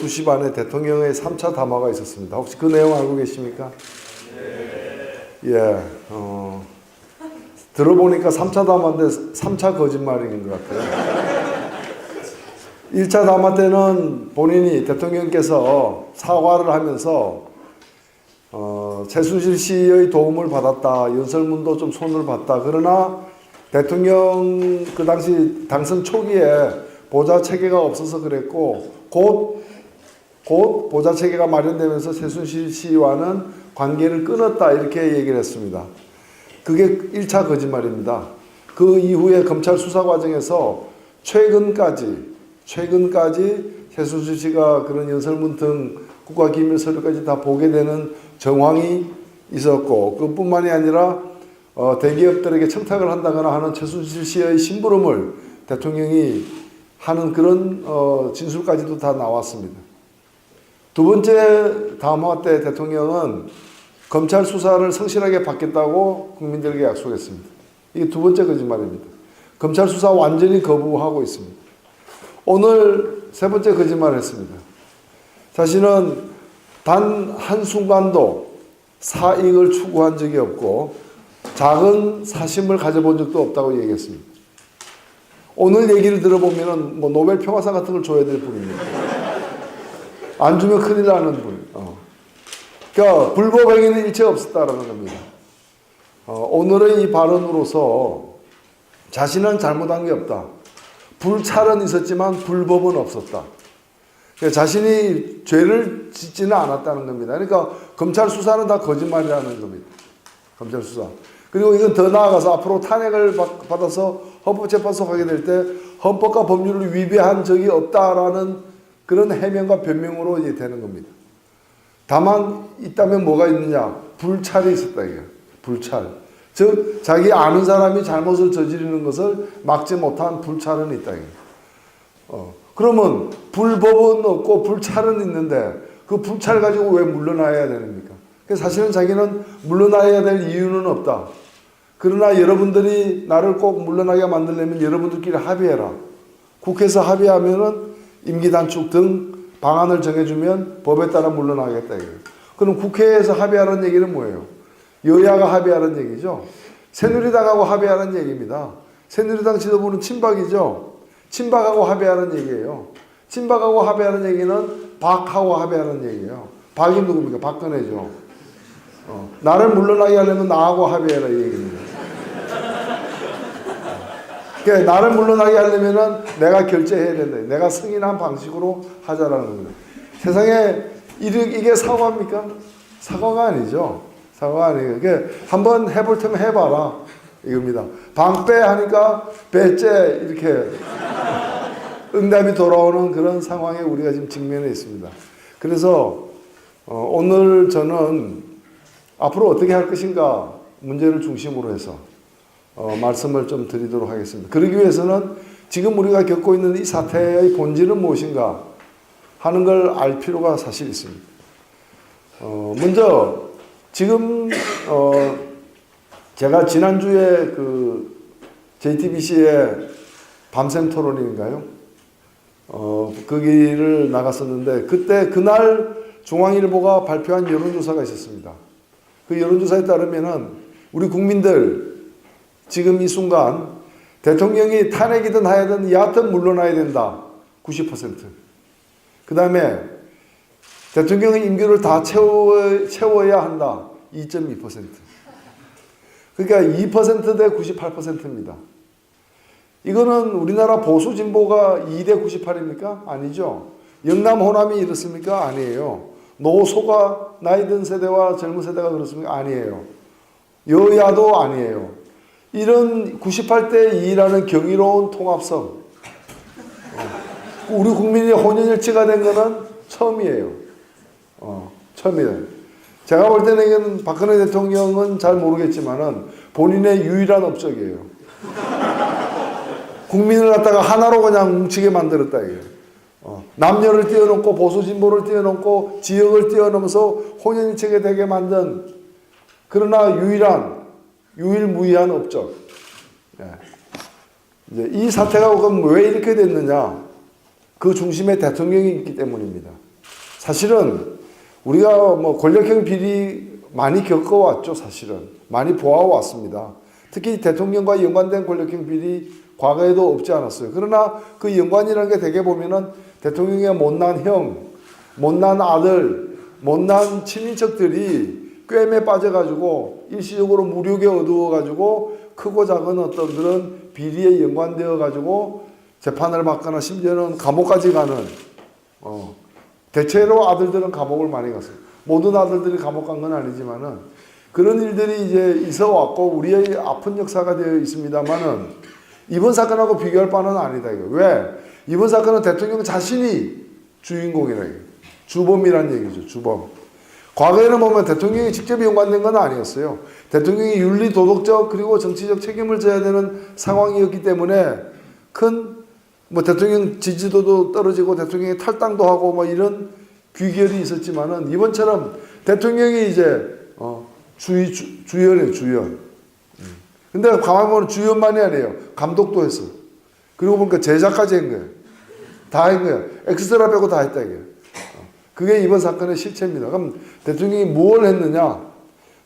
2시 반에 대통령의 3차 담화가 있었습니다. 혹시 그 내용 알고 계십니까? 네. 예, 들어보니까 3차 담화인데 3차 거짓말인 것 같아요. 1차 담화 때는 본인이 대통령께서 사과를 하면서 최순실 씨의 도움을 받았다. 연설문도 좀 손을 봤다. 그러나 대통령 그 당시 당선 초기에 보좌 체계가 없어서 그랬고 곧 보좌 체계가 마련되면서 최순실 씨와는 관계를 끊었다. 이렇게 얘기를 했습니다. 그게 1차 거짓말입니다. 그 이후에 검찰 수사 과정에서 최근까지 최순실 씨가 그런 연설문 등 국가기밀 서류까지 다 보게 되는 정황이 있었고, 그뿐만이 아니라 대기업들에게 청탁을 한다거나 하는 최순실 씨의 심부름을 대통령이 하는 그런 진술까지도 다 나왔습니다. 두 번째 담화 때 대통령은 검찰 수사를 성실하게 받겠다고 국민들에게 약속했습니다. 이게 두 번째 거짓말입니다. 검찰 수사 완전히 거부하고 있습니다. 오늘 세 번째 거짓말을 했습니다. 자신은 단 한순간도 사익을 추구한 적이 없고 작은 사심을 가져본 적도 없다고 얘기했습니다. 오늘 얘기를 들어보면 뭐 노벨 평화상 같은 걸 줘야 될 분입니다. 안 주면 큰일 나는 분. 그러니까 불법 행위는 일체 없었다라는 겁니다. 오늘의 이 발언으로서 자신은 잘못한 게 없다. 불찰은 있었지만 불법은 없었다. 그러니까 자신이 죄를 짓지는 않았다는 겁니다. 그러니까 검찰 수사는 다 거짓말이라는 겁니다. 검찰 수사. 그리고 이건 더 나아가서 앞으로 탄핵을 받아서 헌법재판소 가게 될 때 헌법과 법률을 위배한 적이 없다라는 그런 해명과 변명으로 이제 되는 겁니다. 다만 있다면 뭐가 있느냐? 불찰이 있었다 이게. 불찰. 즉 자기 아는 사람이 잘못을 저지르는 것을 막지 못한 불찰은 있다 이게. 그러면 불법은 없고 불찰은 있는데 그 불찰 가지고 왜 물러나야 됩니까? 사실은 자기는 물러나야 될 이유는 없다. 그러나 여러분들이 나를 꼭 물러나게 만들려면 여러분들끼리 합의해라. 국회에서 합의하면은 임기 단축 등 방안을 정해주면 법에 따라 물러나겠다 이거예요. 그럼 국회에서 합의하라는 얘기는 뭐예요? 여야가 합의하라는 얘기죠. 새누리당하고 합의하라는 얘기입니다. 새누리당 지도부는 친박이죠. 친박하고 합의하라는 얘기예요. 친박하고 합의하는 얘기는 박하고 합의하는 얘기예요. 박이 누굽니까? 박근혜죠. 나를 물러나게 하려면 나하고 합의해라 이 얘기입니다. 그러니까 나를 물러나게 하려면 내가 결재해야 된다. 내가 승인한 방식으로 하자라는 겁니다. 세상에 이게 사과입니까? 사과가 아니죠. 사과가 아니에요. 그러니까 한번 해볼 테면 해봐라 이겁니다. 방빼 하니까 배째 이렇게 응답이 돌아오는 그런 상황에 우리가 지금 직면해 있습니다. 그래서 오늘 저는 앞으로 어떻게 할 것인가 문제를 중심으로 해서 말씀을 좀 드리도록 하겠습니다. 그러기 위해서는 지금 우리가 겪고 있는 이 사태의 본질은 무엇인가 하는 걸 알 필요가 사실 있습니다. 먼저 지금 제가 지난주에 그 JTBC의 밤샘 토론인가요? 거기를 나갔었는데 그날 중앙일보가 발표한 여론조사가 있었습니다. 그 여론조사에 따르면은 우리 국민들 지금 이 순간 대통령이 탄핵이든 하여든 여하튼 물러나야 된다. 90%. 그 다음에 대통령의 임기를 다 채워야 한다. 2.2%. 그러니까 2% 대 98%입니다. 이거는 우리나라 보수 진보가 2대 98입니까? 아니죠. 영남 호남이 이렇습니까? 아니에요. 노소가 나이 든 세대와 젊은 세대가 그렇습니까? 아니에요. 여야도 아니에요. 이런 98대 2라는 경이로운 통합성. 우리 국민이 혼연일치가 된 거는 처음이에요. 처음이에요. 제가 볼 때는 이건 박근혜 대통령은 잘 모르겠지만은 본인의 유일한 업적이에요. 국민을 갖다가 하나로 그냥 뭉치게 만들었다 이게. 남녀를 뛰어넘고 보수 진보를 뛰어넘고 지역을 뛰어넘어서 혼연일체가 되게 만든 그러나 유일무이한 업적. 이제 이 사태가 그럼 왜 이렇게 됐느냐? 그 중심에 대통령이 있기 때문입니다. 사실은 우리가 뭐 권력형 비리 많이 겪어왔죠. 사실은 많이 보아왔습니다. 특히 대통령과 연관된 권력형 비리 과거에도 없지 않았어요. 그러나 그 연관이라는 게 대개 보면은 대통령의 못난 형, 못난 아들, 못난 친인척들이 꿰매 빠져가지고 일시적으로 무력에 어두워가지고 크고 작은 어떤 그런 비리에 연관되어가지고 재판을 받거나 심지어는 감옥까지 가는, 대체로 아들들은 감옥을 많이 갔어요. 모든 아들들이 감옥 간 건 아니지만은 그런 일들이 이제 있어 왔고 우리의 아픈 역사가 되어 있습니다만은 이번 사건하고 비교할 바는 아니다 이거. 왜? 이번 사건은 대통령 자신이 주인공이라 이거. 주범이란 얘기죠. 주범. 과거에는 보면 대통령이 직접 연관된 건 아니었어요. 대통령이 윤리 도덕적 그리고 정치적 책임을 져야 되는 상황이었기 때문에 큰 뭐 대통령 지지도도 떨어지고 대통령이 탈당도 하고 뭐 이런 귀결이 있었지만은 이번처럼 대통령이 이제 주연이에요, 주연. 근데 가만히 보면 주연만이 아니에요. 감독도 했어. 그리고 보니까 제작까지 한 거예요. 다 한 거예요. 엑스트라 빼고 다 했다 이게. 그게 이번 사건의 실체입니다. 그럼 대통령이 뭘 했느냐?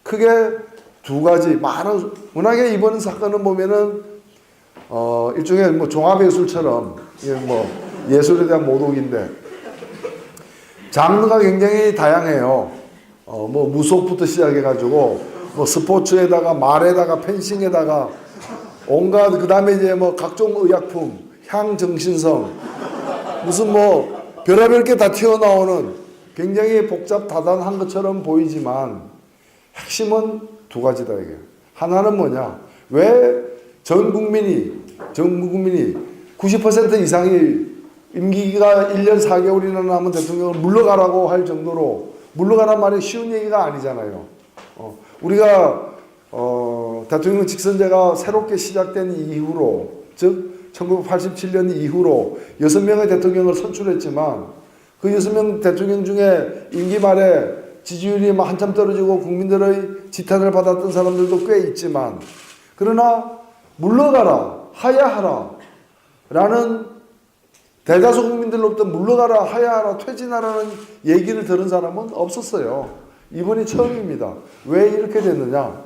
크게 두 가지. 많은 워낙에 이번 사건은 보면은 일종의 뭐 종합예술처럼 뭐 예술에 대한 모독인데 장르가 굉장히 다양해요. 뭐 무속부터 시작해가지고 뭐 스포츠에다가 말에다가 펜싱에다가 온갖 그 다음에 이제 뭐 각종 의약품, 향정신성 무슨 뭐 별의별 게 다 튀어나오는 굉장히 복잡다단한 것처럼 보이지만 핵심은 두 가지다 이게. 하나는 뭐냐? 왜 전 국민이 90% 이상이 임기가 1년 4개월이나 남은 대통령을 물러가라고 할 정도로 물러가란 말이 쉬운 얘기가 아니잖아요. 우리가 대통령 직선제가 새롭게 시작된 이후로 즉 1987년 이후로 6명의 대통령을 선출했지만 그 6명 대통령 중에 임기 말에 지지율이 한참 떨어지고 국민들의 지탄을 받았던 사람들도 꽤 있지만 그러나 물러가라 하야하라 라는 대다수 국민들로부터 물러가라 하야하라 퇴진하라는 얘기를 들은 사람은 없었어요. 이번이 처음입니다. 왜 이렇게 됐느냐?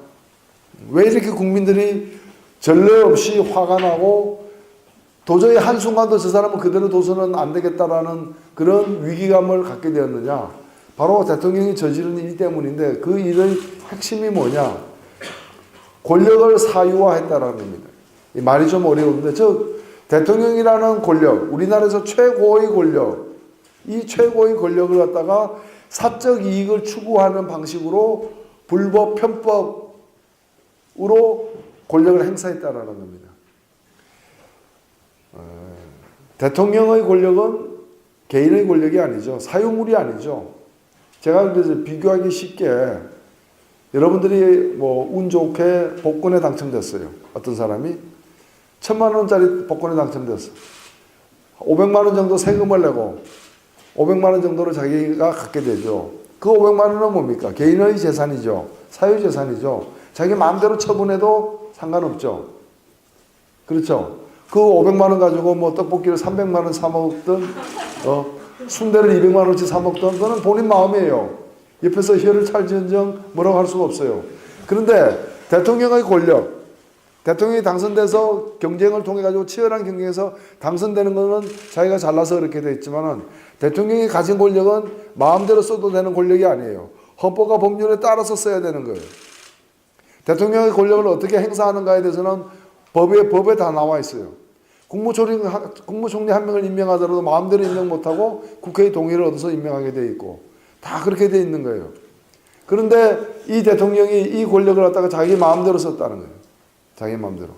왜 이렇게 국민들이 전례 없이 화가 나고 도저히 한순간도 저 사람은 그대로 둬서는 안 되겠다라는 그런 위기감을 갖게 되었느냐? 바로 대통령이 저지른 일 때문인데 그 일의 핵심이 뭐냐? 권력을 사유화했다라는 겁니다. 이 말이 좀 어려운데 즉 대통령이라는 권력, 우리나라에서 최고의 권력, 이 최고의 권력을 갖다가 사적 이익을 추구하는 방식으로 불법 편법으로 권력을 행사했다라는 겁니다. 대통령의 권력은 개인의 권력이 아니죠. 사유물이 아니죠. 제가 그래서 비교하기 쉽게 여러분들이 뭐 운 좋게 복권에 당첨됐어요. 어떤 사람이 1,000만 원짜리 복권에 당첨됐어. 500만 원 정도 세금을 내고 500만 원 정도를 자기가 갖게 되죠. 그 500만 원은 뭡니까? 개인의 재산이죠. 사유재산이죠. 자기 마음대로 처분해도 상관없죠. 그렇죠? 그 500만 원 가지고 뭐 떡볶이를 300만 원 사 먹든 순대를 200만 원치 사 먹든 그거는 본인 마음이에요. 옆에서 혀를 찰지언정 뭐라고 할 수가 없어요. 그런데 대통령의 권력, 대통령이 당선돼서 경쟁을 통해 가지고 치열한 경쟁에서 당선되는 것은 자기가 잘나서 그렇게 돼 있지만은 대통령이 가진 권력은 마음대로 써도 되는 권력이 아니에요. 헌법과 법률에 따라서 써야 되는 거예요. 대통령의 권력을 어떻게 행사하는가에 대해서는 법에 다 나와 있어요. 국무총리 한 명을 임명하더라도 마음대로 임명 못하고 국회의 동의를 얻어서 임명하게 돼 있고 다 그렇게 돼 있는 거예요. 그런데 이 대통령이 이 권력을 갖다가 자기 마음대로 썼다는 거예요. 자기 마음대로.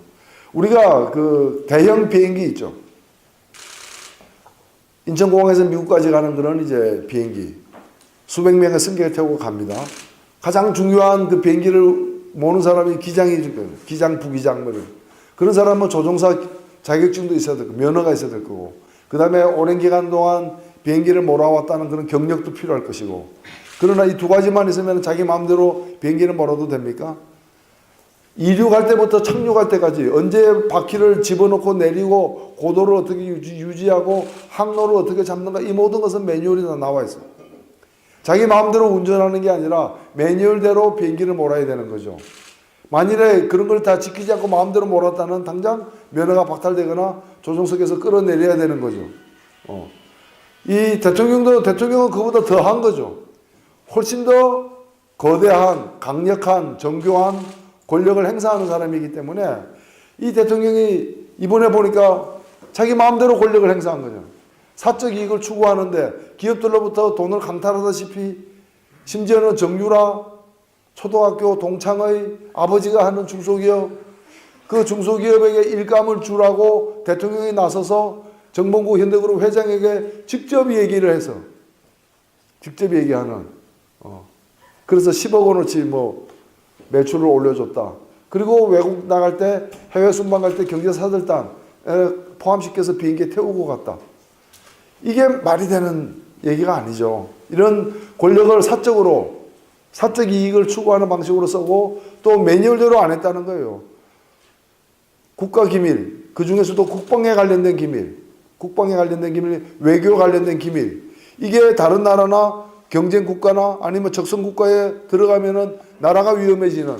우리가 그 대형 비행기 있죠. 인천공항에서 미국까지 가는 그런 이제 비행기. 수백 명의 승객을 태우고 갑니다. 가장 중요한 그 비행기를 모는 사람이 기장이 거예요. 기장, 부기장 뭐 그런 사람은 조종사 자격증도 있어야 될 거고 면허가 있어야 될 거고 그 다음에 오랜 기간 동안 비행기를 몰아왔다는 그런 경력도 필요할 것이고 그러나 이 두 가지만 있으면 자기 마음대로 비행기를 몰아도 됩니까? 이륙할 때부터 착륙할 때까지 언제 바퀴를 집어넣고 내리고 고도를 어떻게 유지하고 항로를 어떻게 잡는가 이 모든 것은 매뉴얼이 다 나와 있어요. 자기 마음대로 운전하는 게 아니라 매뉴얼대로 비행기를 몰아야 되는 거죠. 만일에 그런 걸 다 지키지 않고 마음대로 몰았다는 당장 면허가 박탈되거나 조종석에서 끌어내려야 되는 거죠. 이 대통령은 그보다 더한 거죠. 훨씬 더 거대한, 강력한, 정교한 권력을 행사하는 사람이기 때문에 이 대통령이 이번에 보니까 자기 마음대로 권력을 행사한 거죠. 사적 이익을 추구하는데 기업들로부터 돈을 강탈하다시피 심지어는 정유라 초등학교 동창의 아버지가 하는 중소기업, 그 중소기업에게 일감을 주라고 대통령이 나서서 정봉구 현대그룹 회장에게 직접 얘기를 해서 직접 얘기하는 그래서 10억 원어치 뭐 매출을 올려줬다. 그리고 외국 나갈 때 해외 순방 갈 때 경제사절단 포함시켜서 비행기에 태우고 갔다. 이게 말이 되는 얘기가 아니죠. 이런 권력을 사적 이익을 추구하는 방식으로 쓰고 또 매뉴얼대로 안 했다는 거예요. 국가 기밀, 그 중에서도 국방에 관련된 기밀, 외교 관련된 기밀, 이게 다른 나라나 경쟁 국가나 아니면 적성 국가에 들어가면은 나라가 위험해지는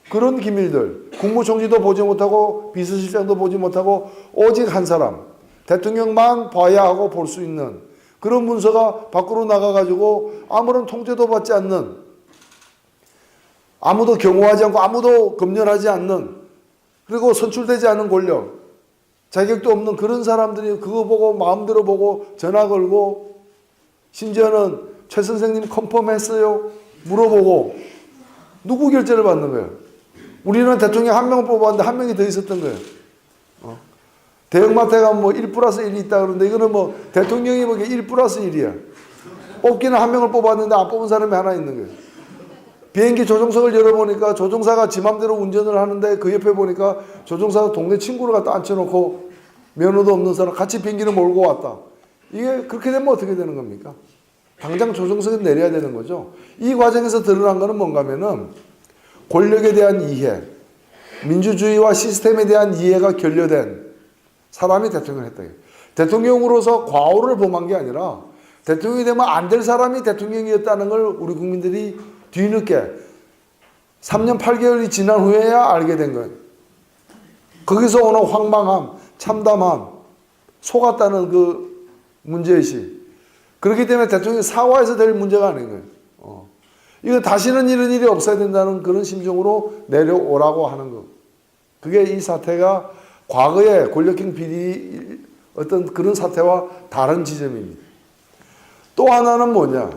그런 기밀들, 국무총리도 보지 못하고 비서실장도 보지 못하고 오직 한 사람, 대통령만 봐야 하고 볼 수 있는 그런 문서가 밖으로 나가가지고 아무런 통제도 받지 않는, 아무도 경호하지 않고 아무도 검열하지 않는, 그리고 선출되지 않은 권력, 자격도 없는 그런 사람들이 그거 보고 마음대로 보고 전화 걸고 심지어는 최 선생님 컨펌했어요? 물어보고 누구 결재를 받는 거예요? 우리는 대통령 한 명을 뽑았는데 한 명이 더 있었던 거예요. 대형마트에 가면 뭐 1+1이 있다 그러는데 이거는 뭐 대통령이 보기에 1+1이야. 뽑기는 한 명을 뽑았는데 안 뽑은 사람이 하나 있는 거예요. 비행기 조종석을 열어보니까 조종사가 지 맘대로 운전을 하는데 그 옆에 보니까 조종사가 동네 친구를 갖다 앉혀놓고 면허도 없는 사람 같이 비행기를 몰고 왔다. 이게 그렇게 되면 어떻게 되는 겁니까? 당장 조종석에 내려야 되는 거죠. 이 과정에서 드러난 거는 뭔가 하면은 권력에 대한 이해, 민주주의와 시스템에 대한 이해가 결여된 사람이 대통령을 했다. 대통령으로서 과오를 범한 게 아니라 대통령이 되면 안 될 사람이 대통령이었다는 걸 우리 국민들이 뒤늦게 3년 8개월이 지난 후에야 알게 된 거예요. 거기서 오는 황망함, 참담함, 속았다는 그 문제의식. 그렇기 때문에 대통령이 사과해서 될 문제가 아닌 거예요. 이거 다시는 이런 일이 없어야 된다는 그런 심정으로 내려오라고 하는 것. 그게 이 사태가 과거의 권력형 비리 어떤 그런 사태와 다른 지점입니다. 또 하나는 뭐냐?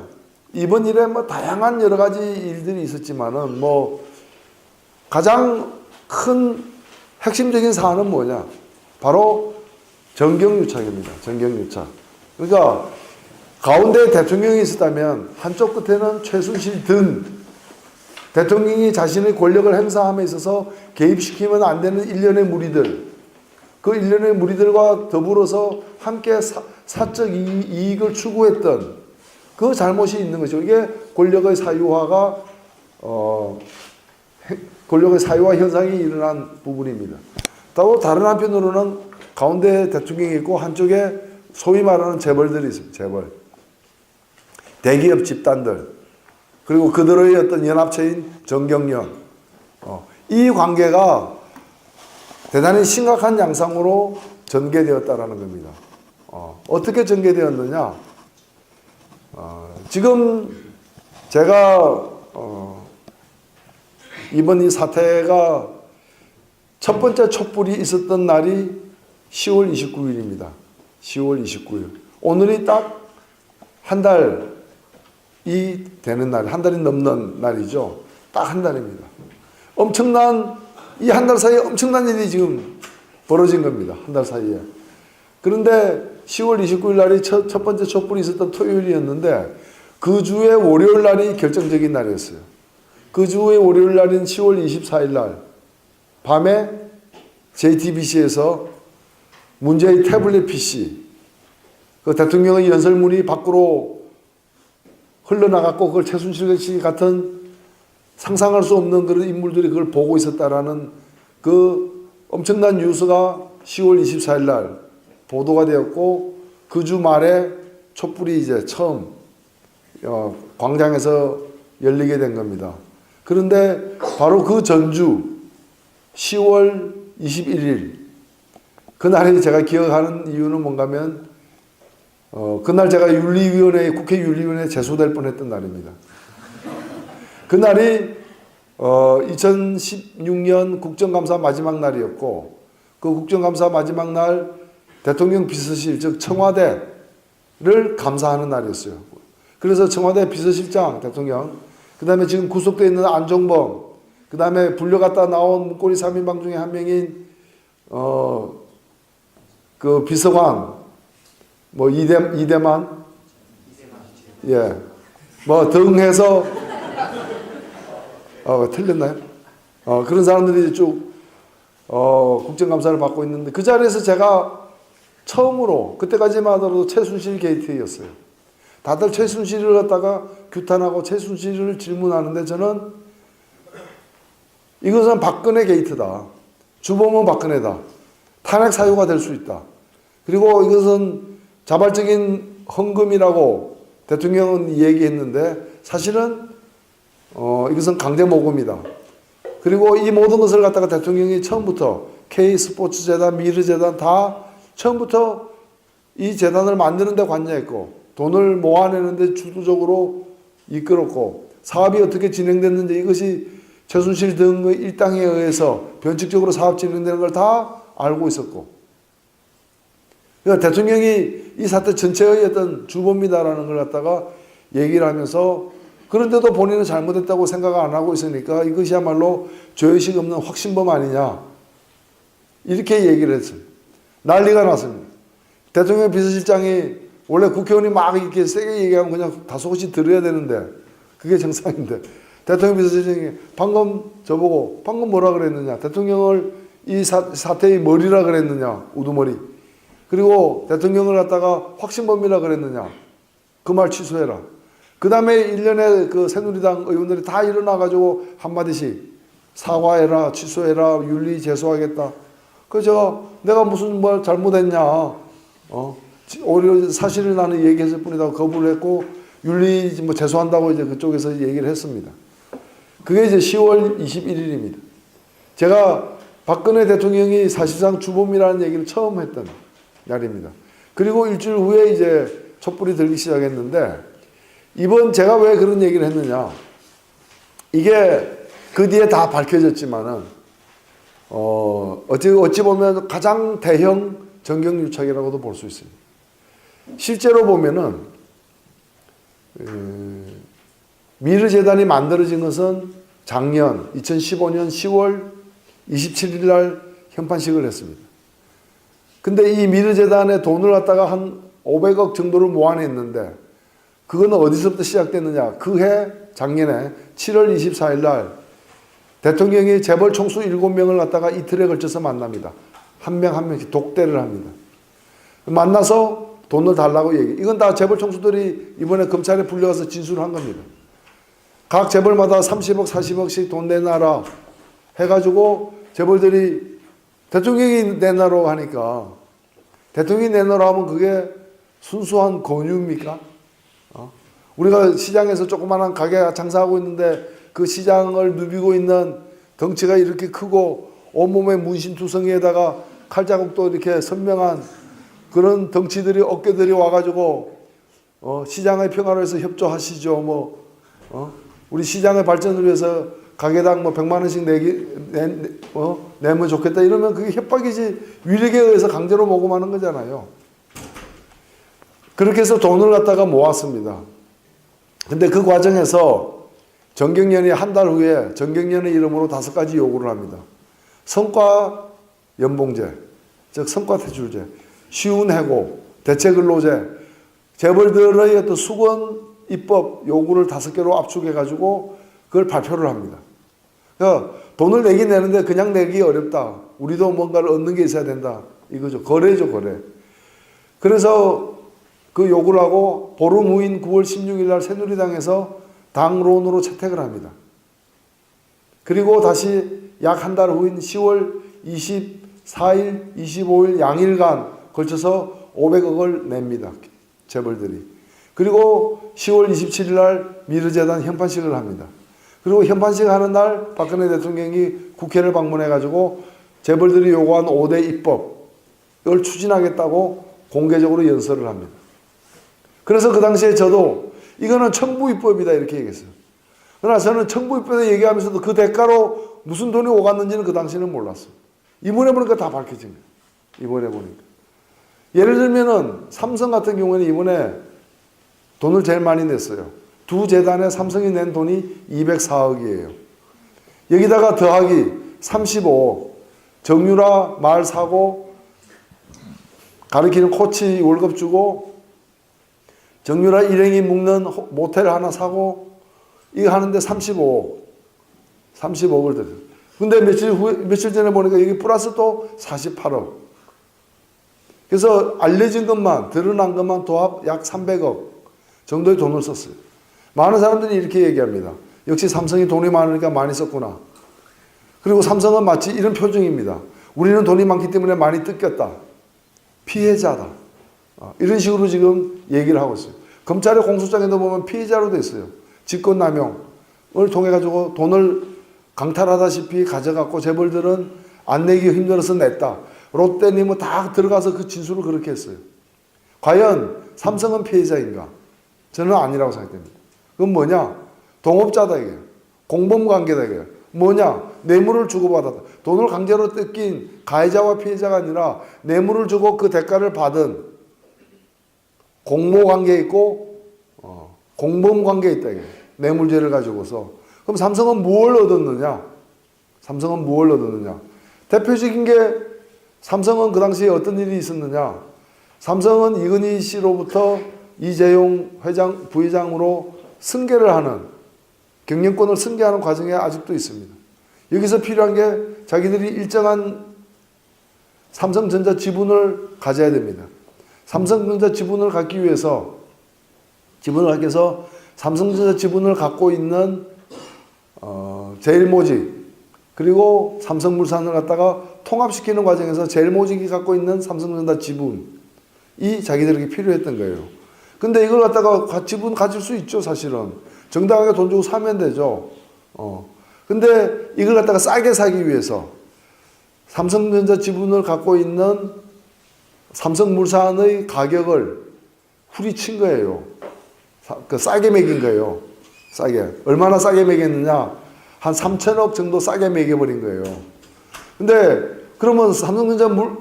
이번 일에 뭐 다양한 여러 가지 일들이 있었지만은 뭐 가장 큰 핵심적인 사안은 뭐냐? 바로 정경유착입니다. 정경유착. 그러니까 가운데 대통령이 있었다면 한쪽 끝에는 최순실 등 대통령이 자신의 권력을 행사함에 있어서 개입시키면 안 되는 일련의 무리들, 그 일련의 무리들과 더불어서 함께 사적 이익을 추구했던 그 잘못이 있는 것이죠. 이게 권력의 사유화가 권력의 사유화 현상이 일어난 부분입니다. 또 다른 한편으로는 가운데 대통령이 있고 한쪽에 소위 말하는 재벌들이 있습니다. 재벌. 대기업 집단들, 그리고 그들의 어떤 연합체인 정경련, 이 관계가 대단히 심각한 양상으로 전개되었다라는 겁니다. 어떻게 전개되었느냐? 지금 제가 이번 이 사태가 첫 번째 촛불이 있었던 날이 10월 29일입니다. 10월 29일. 오늘이 딱 한 달이 되는 날, 한 달이 넘는 날이죠. 딱 한 달입니다. 엄청난, 이 한 달 사이에 엄청난 일이 지금 벌어진 겁니다. 한 달 사이에. 그런데 10월 29일 날이 첫 번째 촛불이 있었던 토요일이었는데 그 주의 월요일 날이 결정적인 날이었어요. 그 주의 월요일 날인 10월 24일 날 밤에 JTBC에서 문제의 태블릿 PC, 그 대통령의 연설문이 밖으로 흘러나갔고 그걸 최순실 씨 같은 상상할 수 없는 그런 인물들이 그걸 보고 있었다라는 그 엄청난 뉴스가 10월 24일 날 보도가 되었고 그 주 말에 촛불이 이제 처음 광장에서 열리게 된 겁니다. 그런데 바로 그 전주 10월 21일 그날이 제가 기억하는 이유는 뭔가면 그날 제가 국회 윤리위원회에 제소될 뻔했던 날입니다. 그날이 2016년 국정감사 마지막 날이었고 그 국정감사 마지막 날 대통령 비서실 즉 청와대를 감사하는 날이었어요. 그래서 청와대 비서실장 대통령 그 다음에 지금 구속되어 있는 안종범 그 다음에 불려갔다 나온 문고리 3인방 중에 한 명인 그 비서관 뭐 이대만 예 뭐 등해서 틀렸나요? 그런 사람들이 쭉 국정감사를 받고 있는데 그 자리에서 제가 처음으로 그때까지만 하더라도 최순실 게이트였어요. 다들 최순실을 갖다가 규탄하고 최순실을 질문하는데 저는 이것은 박근혜 게이트다. 주범은 박근혜다. 탄핵 사유가 될 수 있다. 그리고 이것은 자발적인 헌금이라고 대통령은 얘기했는데 사실은 이것은 강제 모금이다. 그리고 이 모든 것을 갖다가 대통령이 처음부터 K스포츠재단, 미르재단 다 처음부터 이 재단을 만드는 데 관여했고 돈을 모아내는데 주도적으로 이끌었고 사업이 어떻게 진행됐는지 이것이 최순실 등의 일당에 의해서 변칙적으로 사업 진행되는 걸 다 알고 있었고 그러니까 대통령이 이 사태 전체의 어떤 주범이다라는 걸 갖다가 얘기를 하면서 그런데도 본인은 잘못했다고 생각 안 하고 있으니까 이것이야말로 죄의식 없는 확신범 아니냐 이렇게 얘기를 했어요. 난리가 났습니다. 대통령 비서실장이 원래 국회의원이 막 이렇게 세게 얘기하면 그냥 다소곳이 들어야 되는데 그게 정상인데 대통령 비서실장이 방금 저보고 방금 뭐라 그랬느냐 대통령을 이 사태의 머리라 그랬느냐 우두머리 그리고 대통령을 갖다가 확신범이라 그랬느냐 그 말 취소해라. 그 다음에 일련의 그 새누리당 의원들이 다 일어나가지고 한마디씩 사과해라 취소해라 윤리 제소하겠다. 그래서 내가 무슨 뭘 잘못했냐 오히려 사실을 나는 얘기했을 뿐이다 거부를 했고 윤리 뭐 제소한다고 이제 그쪽에서 얘기를 했습니다. 그게 이제 10월 21일입니다. 제가 박근혜 대통령이 사실상 주범이라는 얘기를 처음 했던 날입니다. 그리고 일주일 후에 이제 촛불이 들기 시작했는데 이번 제가 왜 그런 얘기를 했느냐 이게 그 뒤에 다 밝혀졌지만은 어찌 보면 가장 대형 정경유착이라고도 볼 수 있습니다. 실제로 보면은 미르재단이 만들어진 것은 작년 2015년 10월 27일 날 현판식을 했습니다. 근데 이 미르재단에 돈을 갖다가 한 500억 정도를 모아냈는데 그거는 어디서부터 시작됐느냐 그해 작년에 7월 24일 날 대통령이 재벌 총수 7명을 갖다가 이틀에 걸쳐서 만납니다. 한 명 한 명씩 독대를 합니다. 만나서 돈을 달라고 얘기. 이건 다 재벌 총수들이 이번에 검찰에 불려가서 진술한 겁니다. 각 재벌마다 30억, 40억씩 돈 내놔라 해가지고 재벌들이 대통령이 내놔라고 하니까 대통령이 내놔라 하면 그게 순수한 권유입니까? 우리가 시장에서 조그마한 가게 장사하고 있는데 그 시장을 누비고 있는 덩치가 이렇게 크고 온몸에 문신투성이에다가 칼자국도 이렇게 선명한 그런 덩치들이 어깨들이 와가지고 시장의 평화를 위해서 협조하시죠. 우리 시장의 발전을 위해서 가게당 100만 원씩 내면 좋겠다 이러면 그게 협박이지 위력에 의해서 강제로 모금하는 거잖아요. 그렇게 해서 돈을 갖다가 모았습니다. 근데 그 과정에서 정경련이 한 달 후에 정경련의 이름으로 5가지 요구를 합니다. 성과 연봉제, 즉 성과대출제, 쉬운 해고, 대체근로제, 재벌들의 어떤 수건 입법 요구를 5개로 압축해가지고 그걸 발표를 합니다. 그러니까 돈을 내긴 내는데 그냥 내기 어렵다. 우리도 뭔가를 얻는 게 있어야 된다. 이거죠. 거래죠, 거래. 그래서 그 요구를 하고 보름 후인 9월 16일 날 새누리당에서 당론으로 채택을 합니다. 그리고 다시 약 한 달 후인 10월 24일, 25일 양일간 걸쳐서 500억을 냅니다. 재벌들이. 그리고 10월 27일 날 미르재단 현판식을 합니다. 그리고 현판식 하는 날 박근혜 대통령이 국회를 방문해가지고 재벌들이 요구한 5대 입법을 추진하겠다고 공개적으로 연설을 합니다. 그래서 그 당시에 저도 이거는 청부입법이다 이렇게 얘기했어요. 그러나 저는 청부입법에 얘기하면서도 그 대가로 무슨 돈이 오갔는지는 그 당시에는 몰랐어요. 이번에 보니까 다 밝혀진 거예요. 이번에 보니까. 예를 들면은 삼성 같은 경우에는 이번에 돈을 제일 많이 냈어요. 두 재단에 삼성이 낸 돈이 204억이에요. 여기다가 더하기 35억. 정유라 말 사고 가르치는 코치 월급 주고 정유라 일행이 묵는 모텔 하나 사고 이거 하는데 35억. 35억을 들였어요. 근데 며칠 전에 보니까 여기 플러스 또 48억. 그래서 알려진 것만, 드러난 것만 도합 약 300억 정도의 돈을 썼어요. 많은 사람들이 이렇게 얘기합니다. 역시 삼성이 돈이 많으니까 많이 썼구나. 그리고 삼성은 마치 이런 표정입니다. 우리는 돈이 많기 때문에 많이 뜯겼다. 피해자다. 이런 식으로 지금 얘기를 하고 있어요. 검찰의 공소장에도 보면 피해자로 돼 있어요. 직권남용을 통해 가지고 돈을 강탈하다시피 가져갔고 재벌들은 안 내기 힘들어서 냈다. 롯데님은 다 들어가서 그 진술을 그렇게 했어요. 과연 삼성은 피해자인가? 저는 아니라고 생각됩니다. 그건 뭐냐? 동업자다 이게. 공범관계다 이게. 뭐냐? 뇌물을 주고받았다. 돈을 강제로 뜯긴 가해자와 피해자가 아니라 뇌물을 주고 그 대가를 받은 공모관계에 있고 공범관계에 있다 이게. 뇌물죄를 가지고서. 그럼 삼성은 뭘 얻었느냐? 삼성은 뭘 얻었느냐? 대표적인 게 삼성은 그 당시에 어떤 일이 있었느냐? 삼성은 이건희 씨로부터 이재용 회장, 부회장으로 승계를 하는, 경영권을 승계하는 과정에 아직도 있습니다. 여기서 필요한 게 자기들이 일정한 삼성전자 지분을 가져야 됩니다. 삼성전자 지분을 갖기 위해서, 삼성전자 지분을 갖고 있는 제일모직, 그리고 삼성물산을 갖다가 통합시키는 과정에서 제일모직이 갖고 있는 삼성전자 지분이 자기들에게 필요했던 거예요. 근데 이걸 갖다가 지분 가질 수 있죠, 사실은. 정당하게 돈 주고 사면 되죠. 근데 이걸 갖다가 싸게 사기 위해서 삼성전자 지분을 갖고 있는 삼성물산의 가격을 후리친 거예요. 싸게 매긴 거예요. 싸게. 얼마나 싸게 매겼느냐? 한 3천억 정도 싸게 매겨버린 거예요. 근데 그러면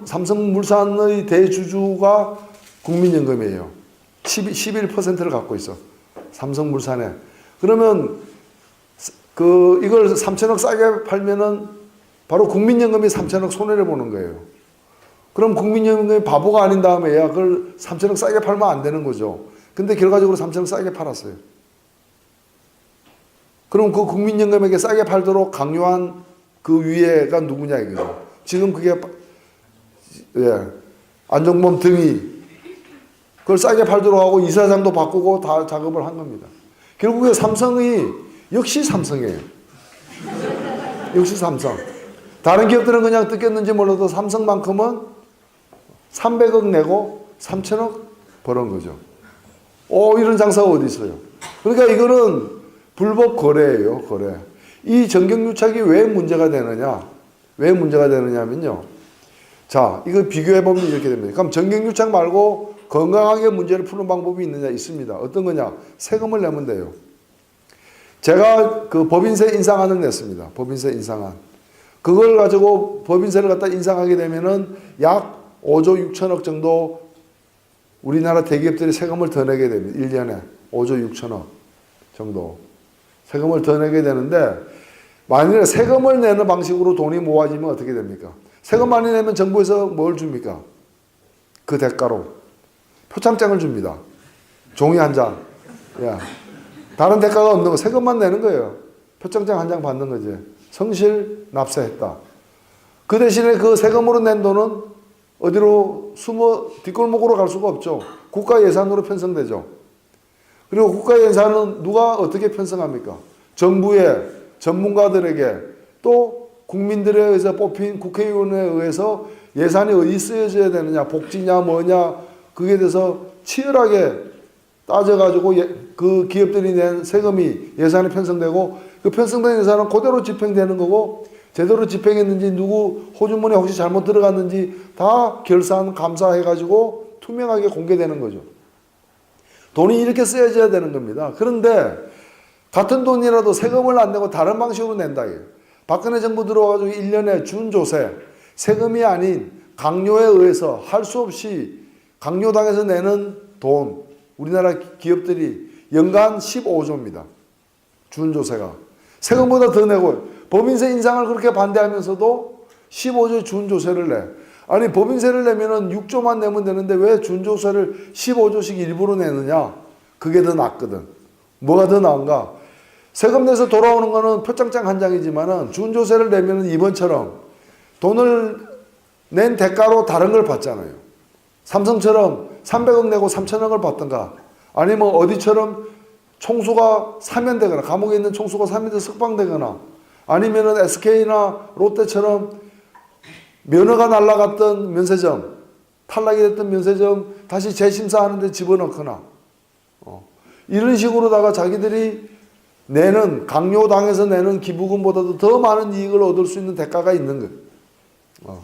삼성물산의 대주주가 국민연금이에요. 11%를 갖고 있어. 삼성물산에. 그러면 이걸 3천억 싸게 팔면은 바로 국민연금이 3천억 손해를 보는 거예요. 그럼 국민연금이 바보가 아닌 다음에야 그걸 3천억 싸게 팔면 안 되는 거죠. 근데 결과적으로 3천억 싸게 팔았어요. 그럼 그 국민연금에게 싸게 팔도록 강요한 그 위에가 누구냐 이거죠. 지금 그게 안종범 등이 그걸 싸게 팔도록 하고 이사장도 바꾸고 다 작업을 한 겁니다. 결국에 삼성이 역시 삼성이에요. 역시 삼성. 다른 기업들은 그냥 뜯겼는지 몰라도 삼성만큼은 300억 내고 3천억 벌은 거죠. 이런 장사가 어디 있어요. 그러니까 이거는 불법 거래예요, 거래. 이 정경유착이 왜 문제가 되느냐? 왜 문제가 되느냐면요. 자, 이거 비교해보면 이렇게 됩니다. 그럼 정경유착 말고 건강하게 문제를 푸는 방법이 있느냐? 있습니다. 어떤 거냐? 세금을 내면 돼요. 제가 그 법인세 인상안을 냈습니다. 법인세 인상안. 그걸 가지고 법인세를 갖다 인상하게 되면은 약 5조 6천억 정도 우리나라 대기업들이 세금을 더 내게 됩니다. 1년에 5조 6천억 정도. 세금을 더 내게 되는데 만일에 세금을 내는 방식으로 돈이 모아지면 어떻게 됩니까? 세금 많이 내면 정부에서 뭘 줍니까? 그 대가로 표창장을 줍니다. 종이 한 장. 야, 다른 대가가 없는 거 세금만 내는 거예요. 표창장 한 장 받는 거지. 성실 납세했다. 그 대신에 그 세금으로 낸 돈은 어디로 뒷골목으로 갈 수가 없죠. 국가 예산으로 편성되죠. 그리고 국가 예산은 누가 어떻게 편성합니까? 정부의 전문가들에게 또 국민들에 의해서 뽑힌 국회의원에 의해서 예산이 어디 쓰여져야 되느냐, 복지냐 뭐냐 그게 대해서 치열하게 따져가지고 그 기업들이 낸 세금이 예산에 편성되고 그 편성된 예산은 그대로 집행되는 거고 제대로 집행했는지 누구 호주머니 혹시 잘못 들어갔는지 다 결산 감사해가지고 투명하게 공개되는 거죠. 돈이 이렇게 쓰여져야 되는 겁니다. 그런데 같은 돈이라도 세금을 안 내고 다른 방식으로 낸다. 박근혜 정부 들어와가지고 1년에 준조세, 세금이 아닌 강요에 의해서 할 수 없이 강요당해서 내는 돈, 우리나라 기업들이 연간 15조입니다. 준조세가. 세금보다 더 내고 법인세 인상을 그렇게 반대하면서도 15조 준조세를 내. 아니 법인세를 내면은 6조만 내면 되는데 왜 준조세를 15조씩 일부러 내느냐? 그게 더 낫거든. 뭐가 더 나은가? 세금 내서 돌아오는 거는 표창장 한 장이지만은 준조세를 내면은 이번처럼 돈을 낸 대가로 다른 걸 받잖아요. 삼성처럼 300억 내고 3천억을 받든가 아니면 어디처럼 총수가 사면되거나 감옥에 있는 총수가 사면돼 석방되거나 아니면은 SK나 롯데처럼 면허가 날라갔던 면세점 탈락이 됐던 면세점 다시 재심사하는데 집어넣거나 이런 식으로다가 자기들이 내는 강요당해서 내는 기부금보다도 더 많은 이익을 얻을 수 있는 대가가 있는 거예요.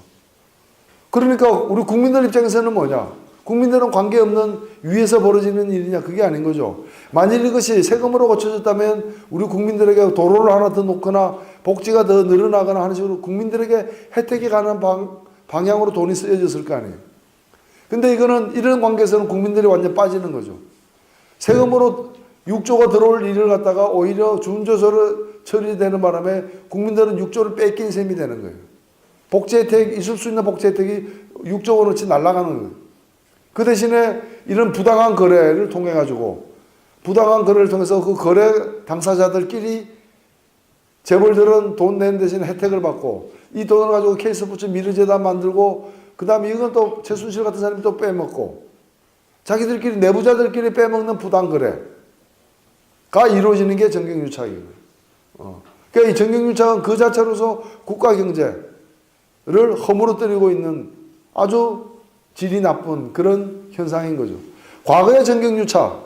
그러니까 우리 국민들 입장에서는 뭐냐? 국민들은 관계없는 위에서 벌어지는 일이냐? 그게 아닌 거죠. 만일 이것이 세금으로 고쳐졌다면 우리 국민들에게 도로를 하나 더 놓거나 복지가 더 늘어나거나 하는 식으로 국민들에게 혜택이 가는 방향으로 돈이 쓰여졌을 거 아니에요. 근데 이거는 이런 관계에서는 국민들이 완전 빠지는 거죠. 세금으로 6조가 들어올 일을 갖다가 오히려 준조세로 처리되는 바람에 국민들은 6조를 뺏긴 셈이 되는 거예요. 복지 혜택, 있을 수 있는 복지 혜택이 6조 원어치 날아가는 거예요. 그 대신에 이런 부당한 거래를 통해 가지고 부당한 거래를 통해서 그 거래 당사자들끼리 재벌들은 돈 내는 대신 혜택을 받고 이 돈을 가지고 K스포츠 미르재단 만들고 그 다음에 이건 또 최순실 같은 사람이 또 빼먹고 자기들끼리 내부자들끼리 빼먹는 부당 거래가 이루어지는 게 정경유착이에요. 그러니까 이 정경유착은 그 자체로서 국가 경제를 허물어뜨리고 있는 아주 질이 나쁜 그런 현상인 거죠. 과거의 정경유착은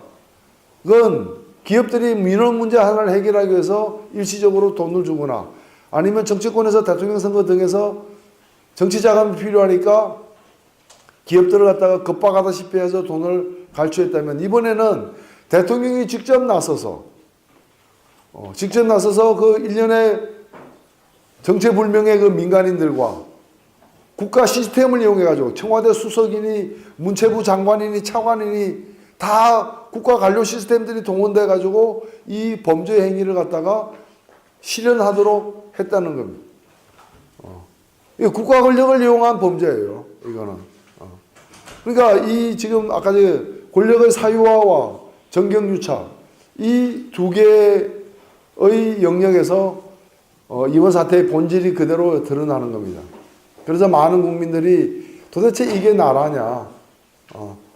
기업들이 민원 문제 하나를 해결하기 위해서 일시적으로 돈을 주거나 아니면 정치권에서 대통령 선거 등에서 정치 자금이 필요하니까 기업들을 갖다가 겁박하다시피 해서 돈을 갈취했다면 이번에는 대통령이 직접 나서서 그 일련의 정체불명의 그 민간인들과 국가 시스템을 이용해가지고 청와대 수석이니 문체부 장관이니 차관이니 다 국가 관료 시스템들이 동원돼가지고 이 범죄 행위를 갖다가 실현하도록 했다는 겁니다. 국가 권력을 이용한 범죄예요. 이거는. 그러니까 이 지금 아까 권력의 사유화와 정경유착 이 두 개의 영역에서 이번 사태의 본질이 그대로 드러나는 겁니다. 그래서 많은 국민들이 도대체 이게 나라냐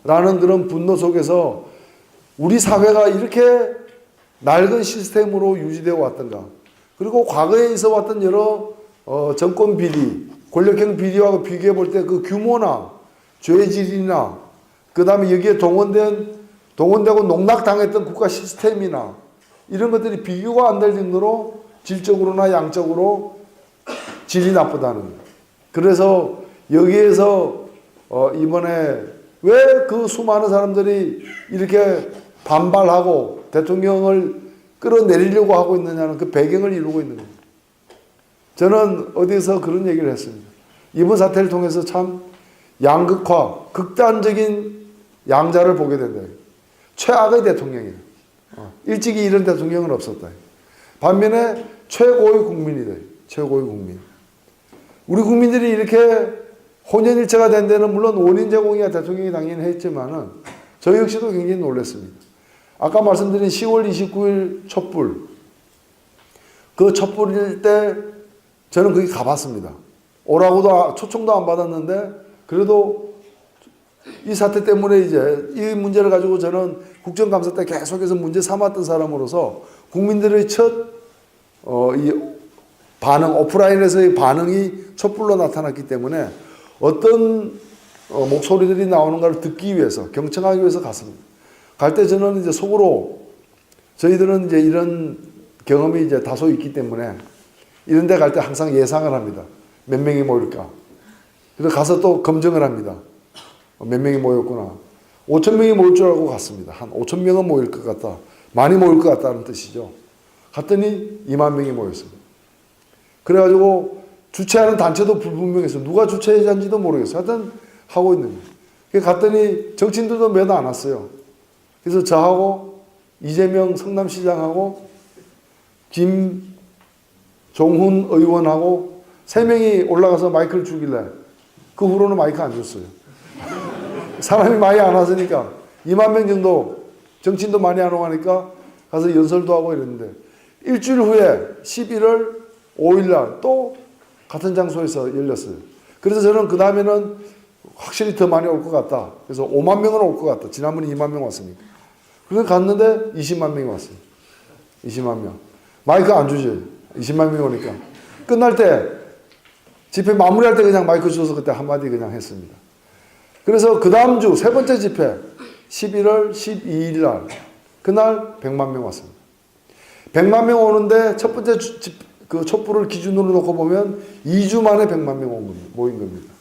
라는 그런 분노 속에서 우리 사회가 이렇게 낡은 시스템으로 유지되어 왔던가 그리고 과거에 있어 왔던 여러 정권 비리, 권력형 비리와 비교해 볼 때 그 규모나 죄질이나 그 다음에 여기에 동원되고 농락당했던 국가 시스템이나 이런 것들이 비교가 안 될 정도로 질적으로나 양적으로 질이 나쁘다는 거예요. 그래서 여기에서 이번에 왜 그 수많은 사람들이 이렇게 반발하고 대통령을 끌어내리려고 하고 있느냐는 그 배경을 이루고 있는 겁니다. 저는 어디서 그런 얘기를 했습니다. 이번 사태를 통해서 참 양극화, 극단적인 양자를 보게 된다. 최악의 대통령이다. 일찍이 이런 대통령은 없었다. 반면에 최고의 국민이다. 최고의 국민. 우리 국민들이 이렇게 혼연일체가 된 데는 물론 원인 제공이야 대통령이 당연히 했지만은 저 역시도 굉장히 놀랐습니다. 아까 말씀드린 10월 29일 촛불. 그 촛불일 때 저는 거기 가봤습니다. 오라고도 초청도 안 받았는데 그래도 이 사태 때문에 이제 이 문제를 가지고 저는 국정감사 때 계속해서 문제 삼았던 사람으로서 국민들의 첫 이 반응, 오프라인에서의 반응이 촛불로 나타났기 때문에 어떤 목소리들이 나오는가를 듣기 위해서 경청하기 위해서 갔습니다. 갈 때 저는 이제 속으로 저희들은 이제 이런 경험이 이제 다소 있기 때문에 이런 데 갈 때 항상 예상을 합니다. 몇 명이 모일까? 그래서 가서 또 검증을 합니다. 몇 명이 모였구나. 5천 명이 모일 줄 알고 갔습니다. 한 5천 명은 모일 것 같다. 많이 모일 것 같다는 뜻이죠. 갔더니 2만 명이 모였습니다. 그래가지고 주최하는 단체도 불분명했어요. 누가 주최자인지도 모르겠어요. 하여튼 하고 있는 거예요. 갔더니 정치인들도 몇 안 왔어요. 그래서 저하고 이재명 성남시장하고 김종훈 의원하고 3명이 올라가서 마이크를 주길래 그 후로는 마이크 안 줬어요. 사람이 많이 안 왔으니까 2만 명 정도 정치인도 많이 안 오고 하니까 가서 연설도 하고 이랬는데 일주일 후에 11월 5일 날 또 같은 장소에서 열렸어요. 그래서 저는 그 다음에는 확실히 더 많이 올 것 같다. 그래서 5만 명은 올 것 같다. 지난번에 2만 명 왔으니까. 그래서 갔는데 20만 명이 왔어요. 20만 명. 마이크 안 주지. 20만 명이 오니까. 끝날 때 집회 마무리할 때 그냥 마이크 주셔서 그때 한마디 그냥 했습니다. 그래서 그 다음 주 세 번째 집회 11월 12일 날 그날 100만 명 왔습니다. 100만 명 오는데 첫 번째 그 촛불을 기준으로 놓고 보면 2주 만에 100만 명 모인 겁니다.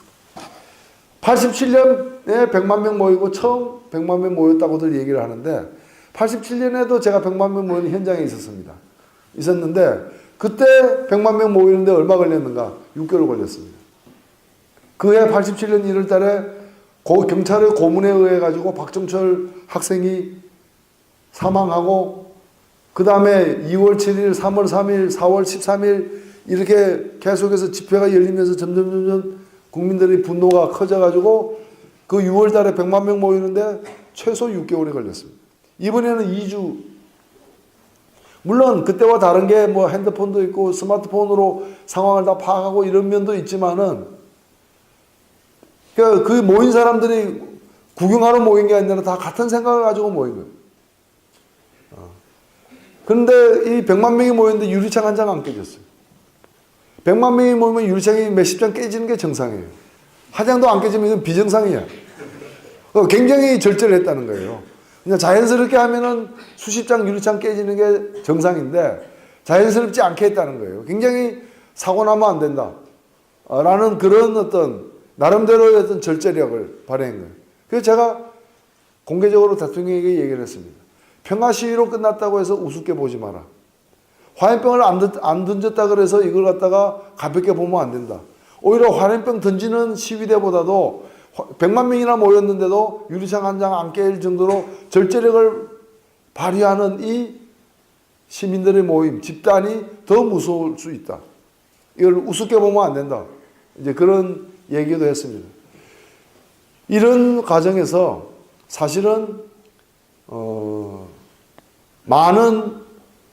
87년에 100만 명 모이고 처음 100만 명 모였다고들 얘기를 하는데 87년에도 제가 100만 명 모이는 현장에 있었는데 그때 100만 명 모이는데 얼마 걸렸는가? 6개월 걸렸습니다. 그해 87년 1월 달에 경찰의 고문에 의해 가지고 박정철 학생이 사망하고 그 다음에 2월 7일, 3월 3일, 4월 13일 이렇게 계속해서 집회가 열리면서 점점 국민들의 분노가 커져가지고 그 6월 달에 100만 명 모이는데 최소 6개월이 걸렸습니다. 이번에는 2주. 물론 그때와 다른 게 뭐 핸드폰도 있고 스마트폰으로 상황을 다 파악하고 이런 면도 있지만은 그 모인 사람들이 구경하러 모인 게 아니라 다 같은 생각을 가지고 모인 거예요. 그런데 이 100만 명이 모였는데 유리창 한 장 안 깨졌어요. 100만 명이 모이면 유리창이 몇십 장 깨지는 게 정상이에요. 한 장도 안 깨지면 이건 비정상이야. 굉장히 절제했다는 거예요. 그냥 자연스럽게 하면은 수십 장 유리창 깨지는 게 정상인데 자연스럽지 않게 했다는 거예요. 굉장히 사고 나면 안 된다. 라는 그런 어떤 나름대로의 어떤 절제력을 발휘한 거예요. 그래서 제가 공개적으로 대통령에게 얘기를 했습니다. 평화 시위로 끝났다고 해서 우습게 보지 마라. 화염병을 안 던졌다 그래서 이걸 갖다가 가볍게 보면 안 된다. 오히려 화염병 던지는 시위대보다도 100만 명이나 모였는데도 유리창 한 장 안 깨질 정도로 절제력을 발휘하는 이 시민들의 모임, 집단이 더 무서울 수 있다. 이걸 우습게 보면 안 된다. 이제 그런 얘기도 했습니다. 이런 과정에서 사실은 많은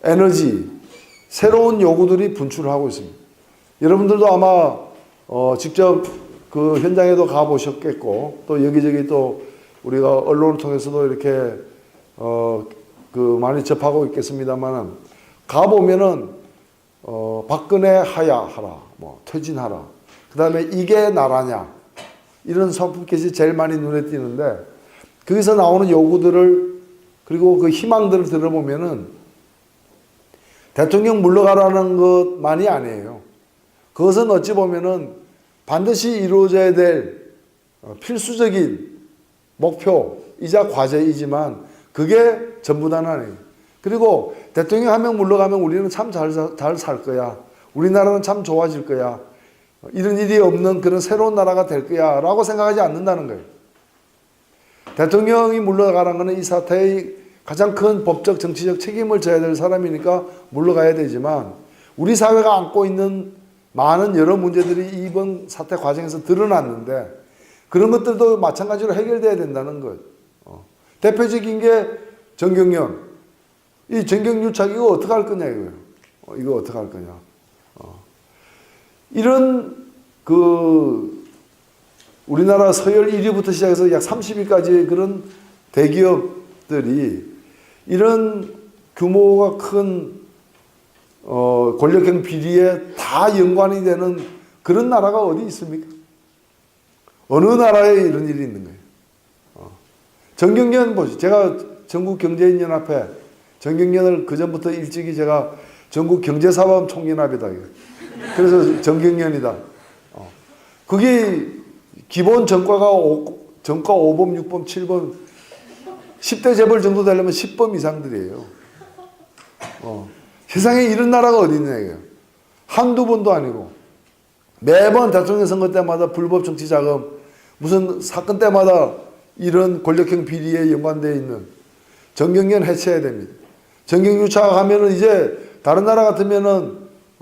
에너지, 새로운 요구들이 분출하고 있습니다. 여러분들도 아마 직접 그 현장에도 가보셨겠고 또 여기저기 또 우리가 언론을 통해서도 이렇게 그 많이 접하고 있겠습니다만은 가보면은 박근혜 하야하라, 뭐 퇴진하라, 그 다음에 이게 나라냐 이런 선풍깃이 제일 많이 눈에 띄는데 거기서 나오는 요구들을 그리고 그 희망들을 들어보면은 대통령 물러가라는 것만이 아니에요. 그것은 어찌 보면은 반드시 이루어져야 될 필수적인 목표이자 과제이지만 그게 전부다는 아니에요. 그리고 대통령 한 명 물러가면 우리는 참 잘 살 거야. 우리나라는 참 좋아질 거야. 이런 일이 없는 그런 새로운 나라가 될 거야 라고 생각하지 않는다는 거예요. 대통령이 물러가라는 것은 이 사태의 가장 큰 법적 정치적 책임을 져야 될 사람이니까 물러가야 되지만 우리 사회가 안고 있는 많은 여러 문제들이 이번 사태 과정에서 드러났는데 그런 것들도 마찬가지로 해결돼야 된다는 것. 대표적인 게 정경련. 이 정경유착 이거 어떻게 할 거냐 이거예요. 이거 어떻게 할 거냐. 이런 그 우리나라 서열 1위부터 시작해서 약 30위까지의 그런 대기업들이 이런 규모가 큰 권력형 비리에 다 연관이 되는 그런 나라가 어디 있습니까? 어느 나라에 이런 일이 있는 거예요? 정경련 보시. 제가 전국경제인연합회, 정경련을 그전부터 일찍이 제가 전국경제사범총연합이다. 그래서 정경련이다. 그게 기본 전과가 전과 5범, 6범, 7범, 10대 재벌 정도 되려면 10범 이상들이에요. 세상에 이런 나라가 어디 있냐, 이거예요. 한두 번도 아니고. 매번 대통령 선거 때마다 불법 정치 자금, 무슨 사건 때마다 이런 권력형 비리에 연관되어 있는 정경련 해체해야 됩니다. 정경유착 하면은 이제 다른 나라 같으면은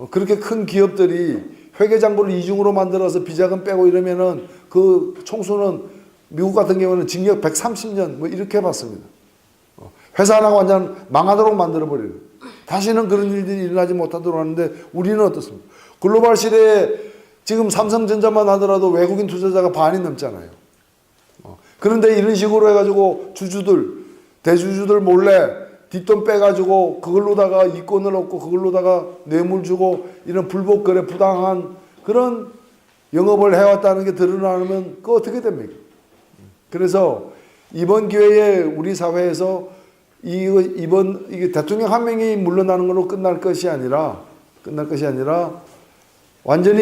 그렇게 큰 기업들이 회계장부를 이중으로 만들어서 비자금 빼고 이러면은 그 총수는 미국 같은 경우는 징역 130년 뭐 이렇게 받습니다. 회사 하나가 완전 망하도록 만들어버려요. 다시는 그런 일들이 일어나지 못하도록 하는데 우리는 어떻습니까? 글로벌 시대에 지금 삼성전자만 하더라도 외국인 투자자가 반이 넘잖아요. 그런데 이런 식으로 해가지고 주주들, 대주주들 몰래 뒷돈 빼가지고 그걸로다가 이권을 얻고 그걸로다가 뇌물 주고 이런 불법 거래 부당한 그런 영업을 해왔다는 게 드러나면 그거 어떻게 됩니까? 그래서 이번 기회에 우리 사회에서 이게 대통령 한 명이 물러나는 걸로 끝날 것이 아니라 완전히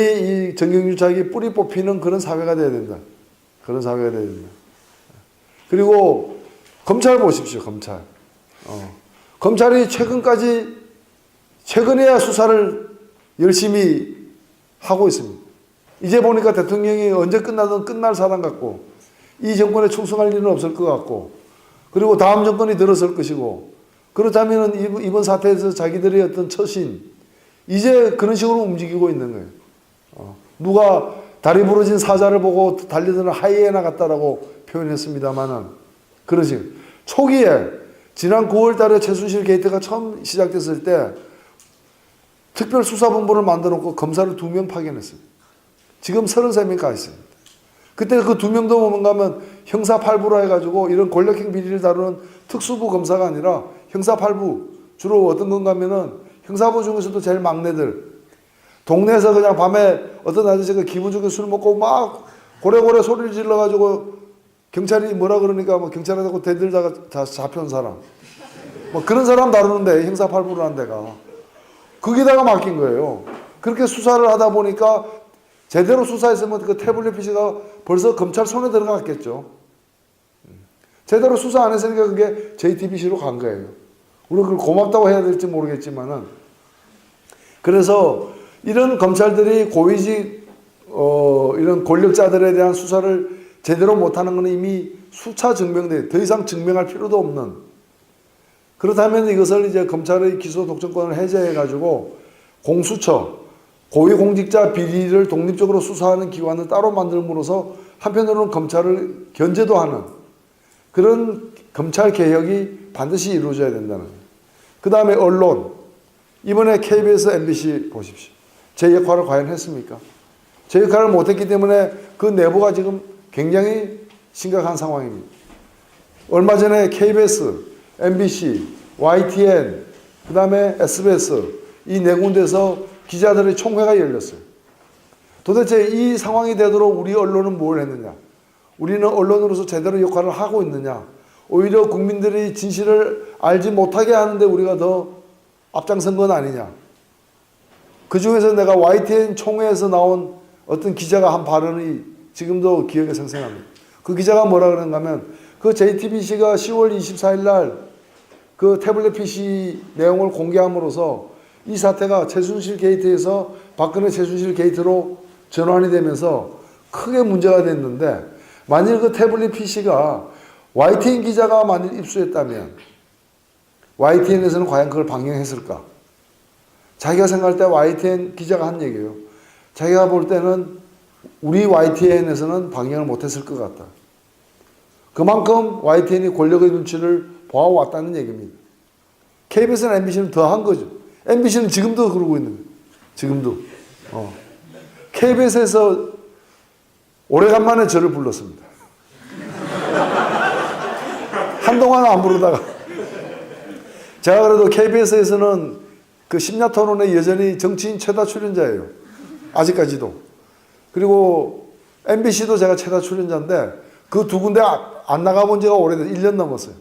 이 정경유착이 뿌리 뽑히는 그런 사회가 돼야 된다. 그런 사회가 돼야 된다. 그리고 검찰 보십시오, 검찰. 검찰이 최근에야 수사를 열심히 하고 있습니다. 이제 보니까 대통령이 언제 끝나든 끝날 사람 같고, 이 정권에 충성할 일은 없을 것 같고, 그리고 다음 정권이 들어설 것이고, 그렇다면 이번 사태에서 자기들의 어떤 처신, 이제 그런 식으로 움직이고 있는 거예요. 누가 다리 부러진 사자를 보고 달려드는 하이에나 같다라고 표현했습니다만은, 그런 식으로. 초기에, 지난 9월 달에 최순실 게이트가 처음 시작됐을 때, 특별수사본부를 만들어 놓고 검사를 2명 파견했어요. 지금 33명 가 있어요. 그때 그 2명도 뭔가 하면 형사 8부라 해가지고 이런 권력형 비리를 다루는 특수부 검사가 아니라 형사 8부. 주로 어떤 건가 하면은 형사부 중에서도 제일 막내들. 동네에서 그냥 밤에 어떤 아저씨가 기분 좋게 술 먹고 막 고래고래 소리를 질러가지고 경찰이 뭐라 그러니까 뭐 경찰하고 대들다가 잡혀온 사람. 뭐 그런 사람 다루는데 형사 8부라는 데가. 거기다가 맡긴 거예요. 그렇게 수사를 하다 보니까 제대로 수사했으면 그 태블릿 PC가 벌써 검찰 손에 들어갔겠죠. 제대로 수사 안 했으니까 그게 JTBC로 간 거예요. 우리가 그걸 고맙다고 해야 될지 모르겠지만은. 그래서 이런 검찰들이 고위직, 이런 권력자들에 대한 수사를 제대로 못하는 것은 이미 수차 증명돼, 더 이상 증명할 필요도 없는. 그렇다면 이것을 이제 검찰의 기소 독점권을 해제해가지고 공수처, 고위공직자 비리를 독립적으로 수사하는 기관을 따로 만들므로써 한편으로는 검찰을 견제도 하는 그런 검찰 개혁이 반드시 이루어져야 된다는 거예요. 그 다음에 언론. 이번에 KBS, MBC 보십시오. 제 역할을 과연 했습니까? 제 역할을 못했기 때문에 그 내부가 지금 굉장히 심각한 상황입니다. 얼마 전에 KBS, MBC, YTN, 그 다음에 SBS 이 네 군데서 기자들의 총회가 열렸어요. 도대체 이 상황이 되도록 우리 언론은 뭘 했느냐? 우리는 언론으로서 제대로 역할을 하고 있느냐? 오히려 국민들이 진실을 알지 못하게 하는데 우리가 더 앞장선 건 아니냐? 그 중에서 내가 YTN 총회에서 나온 어떤 기자가 한 발언이 지금도 기억에 생생합니다. 그 기자가 뭐라 그러는가 하면 그 JTBC가 10월 24일 날 그 태블릿 PC 내용을 공개함으로써 이 사태가 최순실 게이트에서 박근혜 최순실 게이트로 전환이 되면서 크게 문제가 됐는데 만일 그 태블릿 PC가 YTN 기자가 만일 입수했다면 YTN에서는 과연 그걸 방영했을까? 자기가 생각할 때 YTN 기자가 한 얘기예요. 자기가 볼 때는 우리 YTN에서는 방영을 못했을 것 같다. 그만큼 YTN이 권력의 눈치를 보아왔다는 얘기입니다. KBS나 MBC는 더 한 거죠. MBC는 지금도 그러고 있는 거예요. 지금도. KBS에서 오래간만에 저를 불렀습니다. 한동안 안 부르다가. 제가 그래도 KBS에서는 그 심야 토론에 여전히 정치인 최다 출연자예요. 아직까지도. 그리고 MBC도 제가 최다 출연자인데 그 두 군데 안 나가본 지가 오래돼서 1년 넘었어요.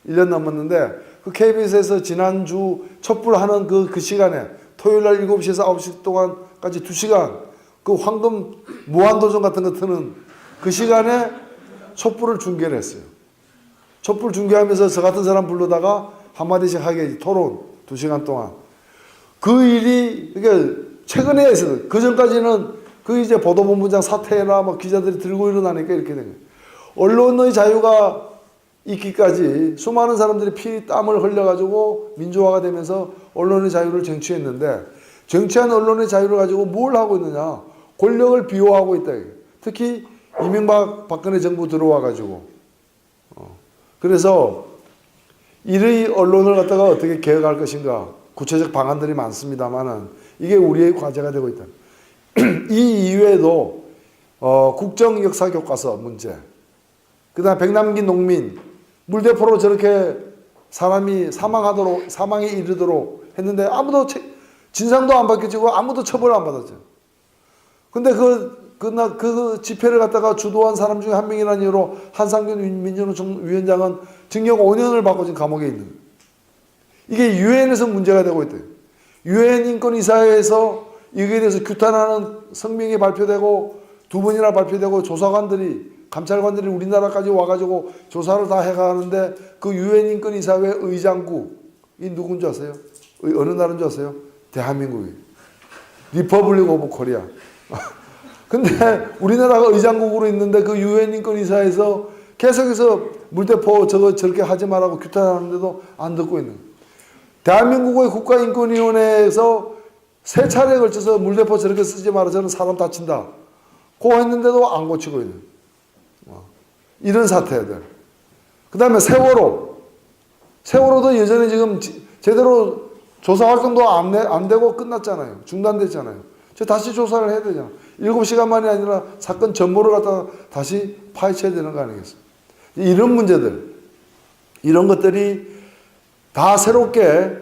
1년 넘었는데 그 KBS에서 지난주 촛불하는 그 시간에 토요일 날 7시에서 9시 동안까지 2시간 그 황금 무한도전 같은 거 트는 그 시간에 촛불을 중계를 했어요. 촛불 중계하면서 저 같은 사람 불러다가 한마디씩 하게 토론 2시간 동안. 그 일이 그러니까 최근에 있어요. 그 전까지는 그 이제 보도본부장 사퇴나 뭐 기자들이 들고 일어나니까 이렇게 된 거예요. 언론의 자유가 있기까지 수많은 사람들이 피 땀을 흘려가지고 민주화가 되면서 언론의 자유를 쟁취했는데 쟁취한 언론의 자유를 가지고 뭘 하고 있느냐? 권력을 비호하고 있다. 특히 이명박 박근혜 정부 들어와가지고 그래서 이의 언론을 갖다가 어떻게 개혁할 것인가 구체적 방안들이 많습니다만은 이게 우리의 과제가 되고 있다. 이 이외에도 국정 역사 교과서 문제, 그다음 백남기 농민 물대포로 저렇게 사람이 사망에 이르도록 했는데 아무도 진상도 안 밝혀지고 아무도 처벌을 안 받았죠. 근데 그 집회를 갖다가 주도한 사람 중에 한 명이라는 이유로 한상균 민주노총 위원장은 징역 5년을 받고 지금 감옥에 있는 거예요. 이게 유엔에서 문제가 되고 있대요. 유엔 인권이사회에서 이거에 대해서 규탄하는 성명이 발표되고 2번이나 발표되고 조사관들이 감찰관들이 우리나라까지 와가지고 조사를 다 해가는데 그 유엔 인권이사회 의장국이 누군지 아세요? 어느 나라인 줄 아세요? 대한민국이. 리퍼블릭 오브 코리아. 근데 우리나라가 의장국으로 있는데 그 유엔 인권이사에서 계속해서 물대포 저렇게 하지 말라고 규탄하는데도 안 듣고 있는 거예요. 대한민국의 국가인권위원회에서 3차례에 걸쳐서 물대포 저렇게 쓰지 마라, 저는 사람 다친다 고 했는데도 안 고치고 있는 이런 사태들. 그 다음에 세월호도 여전히 지금 제대로 조사 활동도 안 되고 끝났잖아요. 중단됐잖아요. 다시 조사를 해야 되잖아. 7시간만이 아니라 사건 전모를 갖다가 다시 파헤쳐야 되는 거 아니겠어요? 이런 문제들, 이런 것들이 다 새롭게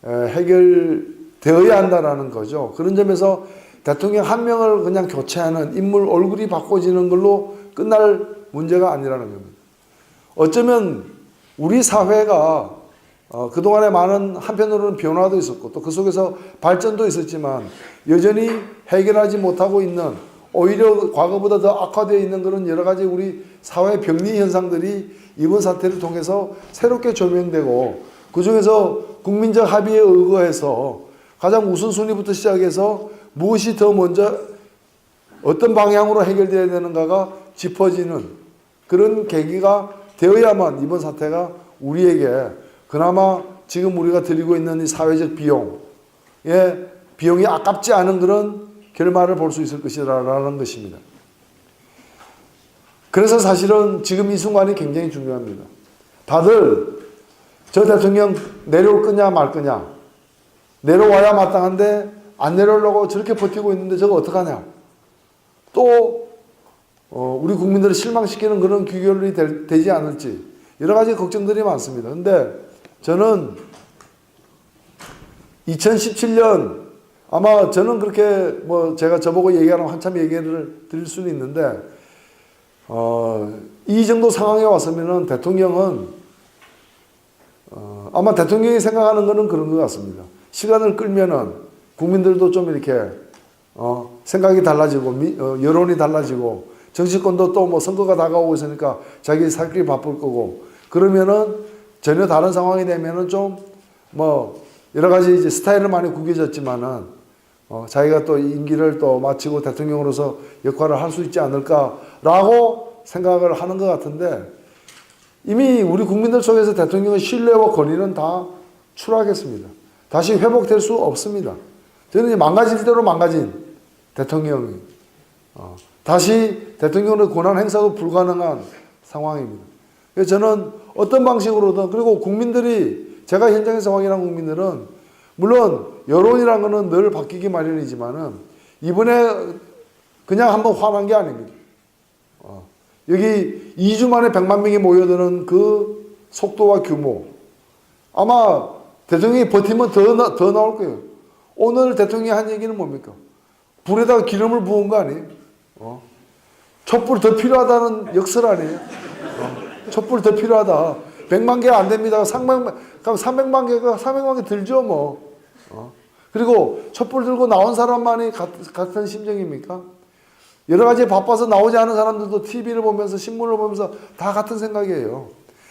해결되어야 한다는 거죠. 그런 점에서 대통령 한 명을 그냥 교체하는 인물 얼굴이 바꿔지는 걸로 끝날 문제가 아니라는 겁니다. 어쩌면 우리 사회가 그동안에 많은 한편으로는 변화도 있었고 또 그 속에서 발전도 있었지만 여전히 해결하지 못하고 있는 오히려 과거보다 더 악화되어 있는 그런 여러 가지 우리 사회 병리 현상들이 이번 사태를 통해서 새롭게 조명되고 그중에서 국민적 합의에 의거해서 가장 우선순위부터 시작해서 무엇이 더 먼저 어떤 방향으로 해결되어야 되는가가 짚어지는 그런 계기가 되어야만 이번 사태가 우리에게 그나마 지금 우리가 드리고 있는 이 사회적 비용이 아깝지 않은 그런 결말을 볼 수 있을 것이라는 것입니다. 그래서 사실은 지금 이 순간이 굉장히 중요합니다. 다들 저 대통령 내려올 거냐 말 거냐, 내려와야 마땅한데 안 내려오려고 저렇게 버티고 있는데 저거 어떡하냐, 또 우리 국민들을 실망시키는 그런 귀결이 되지 않을지 여러 가지 걱정들이 많습니다. 근데 저는 2017년 아마 저는 그렇게 제가 저보고 얘기하면 한참 얘기를 드릴 수는 있는데 이 정도 상황에 왔으면은 대통령은 아마 대통령이 생각하는 거는 그런 것 같습니다. 시간을 끌면은 국민들도 좀 이렇게 생각이 달라지고 여론이 달라지고 정치권도 또 선거가 다가오고 있으니까 자기 살 길이 바쁠 거고 그러면은 전혀 다른 상황이 되면은 좀 여러 가지 이제 스타일은 많이 구겨졌지만은 자기가 또 임기를 또 마치고 대통령으로서 역할을 할 수 있지 않을까라고 생각을 하는 것 같은데 이미 우리 국민들 속에서 대통령의 신뢰와 권위는 다 추락했습니다. 다시 회복될 수 없습니다. 저는 이제 망가질 대로 망가진 대통령이 다시 대통령의 권한 행사도 불가능한 상황입니다. 그래서 저는 어떤 방식으로든 그리고 국민들이 제가 현장에서 확인한 국민들은 물론 여론이란 거는 늘 바뀌기 마련이지만은 이번에 그냥 한번 화난 게 아닙니다. 여기 2주 만에 100만 명이 모여드는 그 속도와 규모 아마 대통령이 버티면 더 나올 거예요. 오늘 대통령이 한 얘기는 뭡니까? 불에다가 기름을 부은 거 아니에요? 촛불 더 필요하다는 역설 아니에요? 촛불 더 필요하다. 100만 개 안 됩니다. 300만 개 들죠, 뭐. 그리고 촛불 들고 나온 사람만이 같은 심정입니까? 여러 가지 바빠서 나오지 않은 사람들도 TV를 보면서 신문을 보면서 다 같은 생각이에요.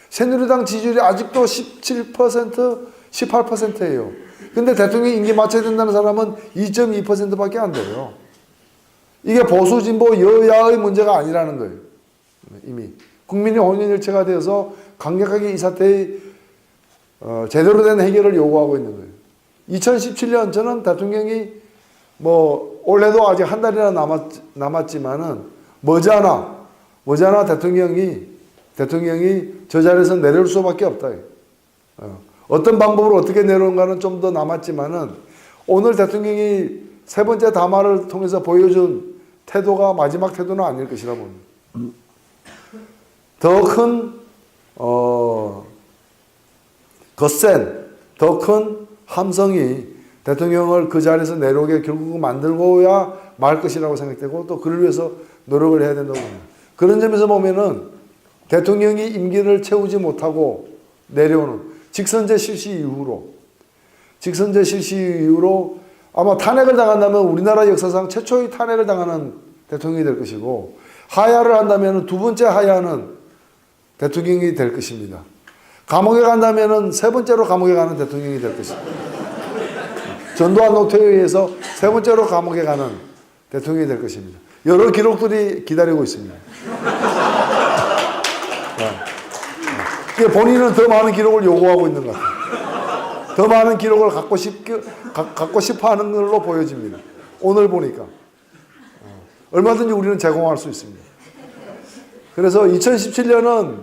새누리당 지지율이 아직도 17%, 18%예요. 근데 대통령 임기 맞춰야 된다는 사람은 2.2%밖에 안 돼요. 이게 보수 진보 여야의 문제가 아니라는 거예요. 이미 국민이 혼연일체가 되어서 강력하게 이 사태의 제대로 된 해결을 요구하고 있는 거예요. 2017년 저는 대통령이 뭐 올해도 아직 한 달이나 남았지만은 머지않아 대통령이 저 자리에서 내려올 수밖에 없다. 어떤 방법으로 어떻게 내려온가는 좀 더 남았지만은 오늘 대통령이 세 번째 담화를 통해서 보여준 태도가 마지막 태도는 아닐 것이라 봅니다. 더 큰 거센, 더 큰 함성이 대통령을 그 자리에서 내려오게 결국 만들고야 말 것이라고 생각되고 또 그를 위해서 노력을 해야 된다고 봅니다. 그런 점에서 보면은 대통령이 임기를 채우지 못하고 내려오는 직선제 실시 이후로 아마 탄핵을 당한다면 우리나라 역사상 최초의 탄핵을 당하는 대통령이 될 것이고 하야를 한다면 두 번째 하야는 대통령이 될 것입니다. 감옥에 간다면 세 번째로 감옥에 가는 대통령이 될 것입니다. 전두환 노태우에 의해서 세 번째로 감옥에 가는 대통령이 될 것입니다. 여러 기록들이 기다리고 있습니다. 본인은 더 많은 기록을 요구하고 있는 것 같아요. 더 많은 기록을 갖고 싶어 하는 걸로 보여집니다. 오늘 보니까. 얼마든지 우리는 제공할 수 있습니다. 그래서 2017년은,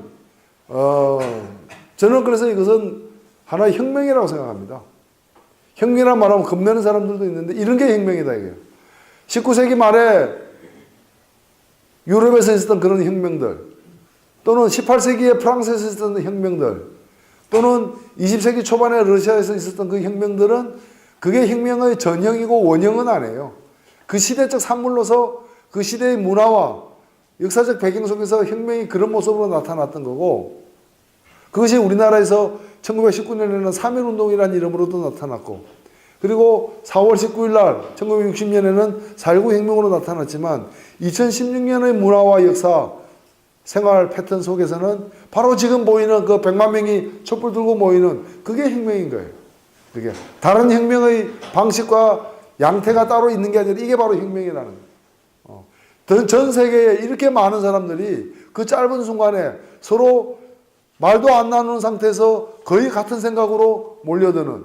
저는 그래서 이것은 하나의 혁명이라고 생각합니다. 혁명이란 말하면 겁내는 사람들도 있는데 이런 게 혁명이다 이게요. 19세기 말에 유럽에서 있었던 그런 혁명들 또는 18세기에 프랑스에서 있었던 혁명들 또는 20세기 초반에 러시아에서 있었던 그 혁명들은 그게 혁명의 전형이고 원형은 아니에요. 그 시대적 산물로서 그 시대의 문화와 역사적 배경 속에서 혁명이 그런 모습으로 나타났던 거고 그것이 우리나라에서 1919년에는 3.1운동이라는 이름으로도 나타났고 그리고 4월 19일 날 1960년에는 4.19 혁명으로 나타났지만 2016년의 문화와 역사 생활 패턴 속에서는 바로 지금 보이는 그 100만 명이 촛불 들고 모이는 그게 혁명인 거예요. 그게 다른 혁명의 방식과 양태가 따로 있는 게 아니라 이게 바로 혁명이라는 거예요. 전 세계에 이렇게 많은 사람들이 그 짧은 순간에 서로 말도 안 나누는 상태에서 거의 같은 생각으로 몰려드는